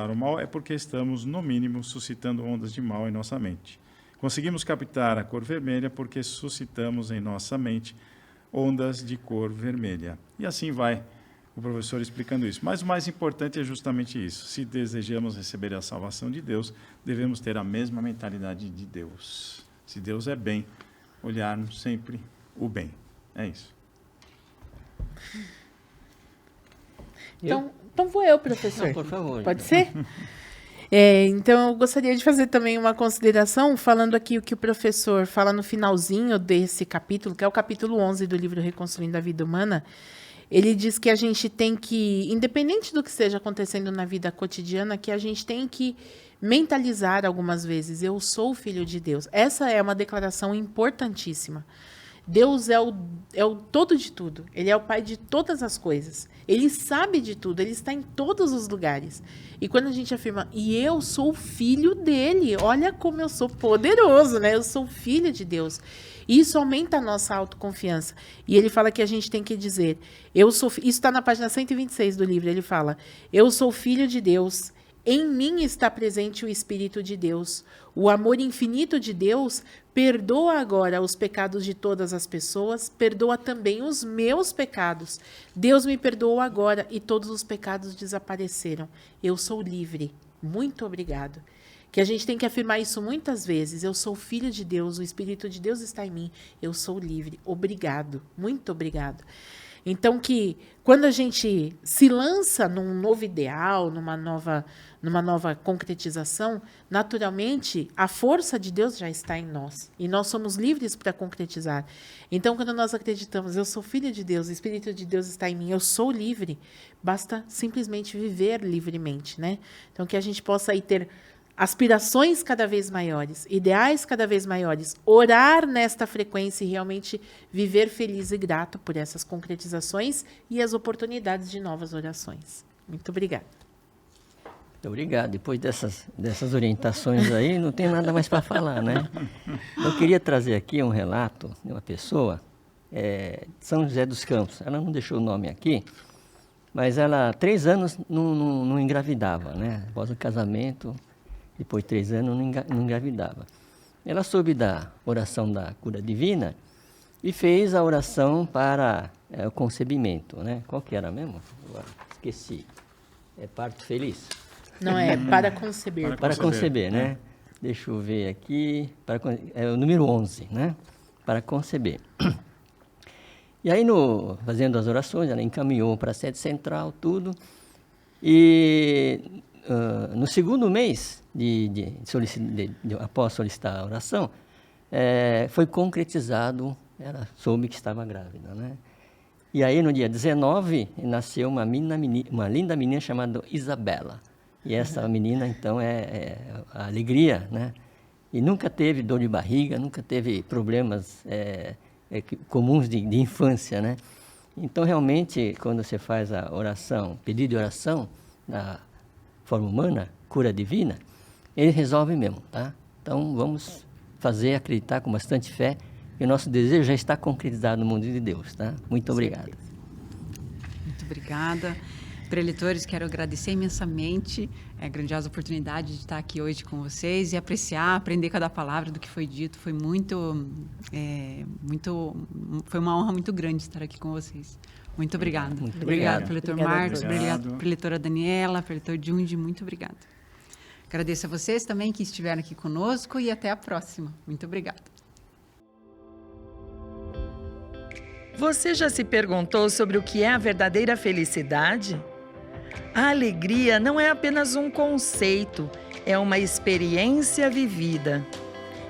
o mal, é porque estamos, no mínimo, suscitando ondas de mal em nossa mente. Conseguimos captar a cor vermelha porque suscitamos em nossa mente ondas de cor vermelha. E assim vai o professor explicando isso. Mas o mais importante é justamente isso. Se desejamos receber a salvação de Deus, devemos ter a mesma mentalidade de Deus. Se Deus é bem, olharmos sempre o bem. É isso. Então vou eu, professor. Não, por favor. Pode então. ser? Então, eu gostaria de fazer também uma consideração, falando aqui o que o professor fala no finalzinho desse capítulo, que é o capítulo 11 do livro Reconstruindo a Vida Humana. Ele diz que a gente tem que, independente do que esteja acontecendo na vida cotidiana, que a gente tem que mentalizar algumas vezes, eu sou filho de Deus. Essa é uma declaração importantíssima. Deus é o todo de tudo. Ele é o Pai de todas as coisas. Ele sabe de tudo. Ele está em todos os lugares. E quando a gente afirma, e eu sou filho dele, olha como eu sou poderoso, né? Eu sou filho de Deus. Isso aumenta a nossa autoconfiança. E ele fala que a gente tem que dizer, isso está na página 126 do livro. Ele fala, eu sou filho de Deus. Em mim está presente o Espírito de Deus. O amor infinito de Deus perdoa agora os pecados de todas as pessoas, perdoa também os meus pecados. Deus me perdoou agora e todos os pecados desapareceram. Eu sou livre. Muito obrigado. Que a gente tem que afirmar isso muitas vezes. Eu sou filho de Deus, o Espírito de Deus está em mim. Eu sou livre. Obrigado. Muito obrigado. Então, que quando a gente se lança num novo ideal, numa nova concretização, naturalmente, a força de Deus já está em nós. E nós somos livres para concretizar. Então, quando nós acreditamos, eu sou filho de Deus, o Espírito de Deus está em mim, eu sou livre, basta simplesmente viver livremente, né? Então, que a gente possa aí ter aspirações cada vez maiores, ideais cada vez maiores, orar nesta frequência e realmente viver feliz e grato por essas concretizações e as oportunidades de novas orações. Muito obrigada. Muito obrigado. Depois dessas orientações aí, não tem nada mais para falar, né? Eu queria trazer aqui um relato de uma pessoa, de São José dos Campos. Ela não deixou o nome aqui, mas ela, há 3 anos, não engravidava, né? Após o casamento, depois de 3 anos, não engravidava. Ela soube da oração da cura divina e fez a oração para o concebimento, né? Qual que era mesmo? Agora, esqueci. Parto feliz. Não é, para conceber. Para conceber, né? Deixa eu ver aqui. É o número 11, né? Para conceber. E aí, fazendo as orações, ela encaminhou para a sede central, tudo. E no segundo mês, após solicitar a oração, foi concretizado, ela soube que estava grávida, né? E aí, no dia 19, nasceu uma linda menina chamada Isabela. E essa menina, então, é a alegria, né? E nunca teve dor de barriga, nunca teve problemas comuns de infância, né? Então, realmente, quando você faz a oração, pedido de oração, na forma humana, cura divina, ele resolve mesmo, tá? Então, vamos acreditar com bastante fé, que o nosso desejo já está concretizado no mundo de Deus, tá? Muito obrigado. Muito obrigada. Preletores, quero agradecer imensamente a grandiosa oportunidade de estar aqui hoje com vocês e aprender cada palavra do que foi dito. Foi foi uma honra muito grande estar aqui com vocês. Muito obrigada. Muito obrigado, obrigado. preletor Obrigada, Marcos, obrigado. preletora Daniela, preletor Jundi, muito obrigada. Agradeço a vocês também que estiveram aqui conosco e até a próxima. Muito obrigada. Você já se perguntou sobre o que é a verdadeira felicidade? A alegria não é apenas um conceito, é uma experiência vivida.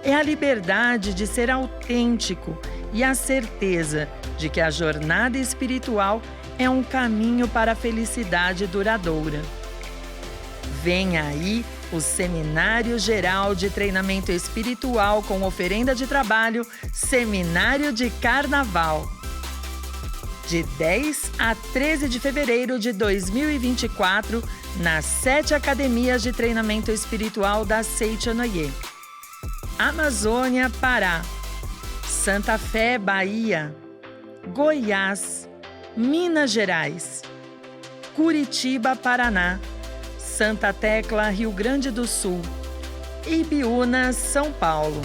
É a liberdade de ser autêntico e a certeza de que a jornada espiritual é um caminho para a felicidade duradoura. Vem aí o Seminário Geral de Treinamento Espiritual com oferenda de trabalho, Seminário de Carnaval. De 10 a 13 de fevereiro de 2024, nas 7 academias de treinamento espiritual da Seitianoye. Amazônia, Pará. Santa Fé, Bahia. Goiás. Minas Gerais. Curitiba, Paraná. Santa Tecla, Rio Grande do Sul. Ibiúna, São Paulo.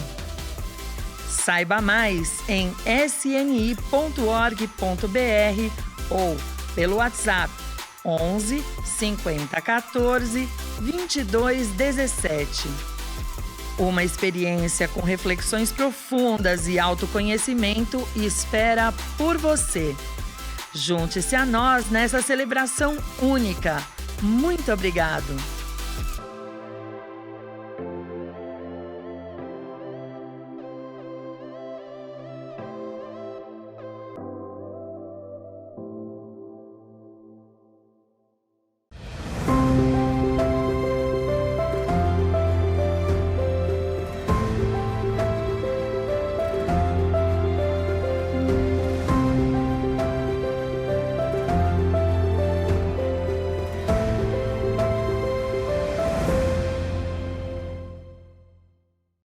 Saiba mais em sni.org.br ou pelo WhatsApp 11 50 14 22 17. Uma experiência com reflexões profundas e autoconhecimento espera por você. Junte-se a nós nessa celebração única. Muito obrigado!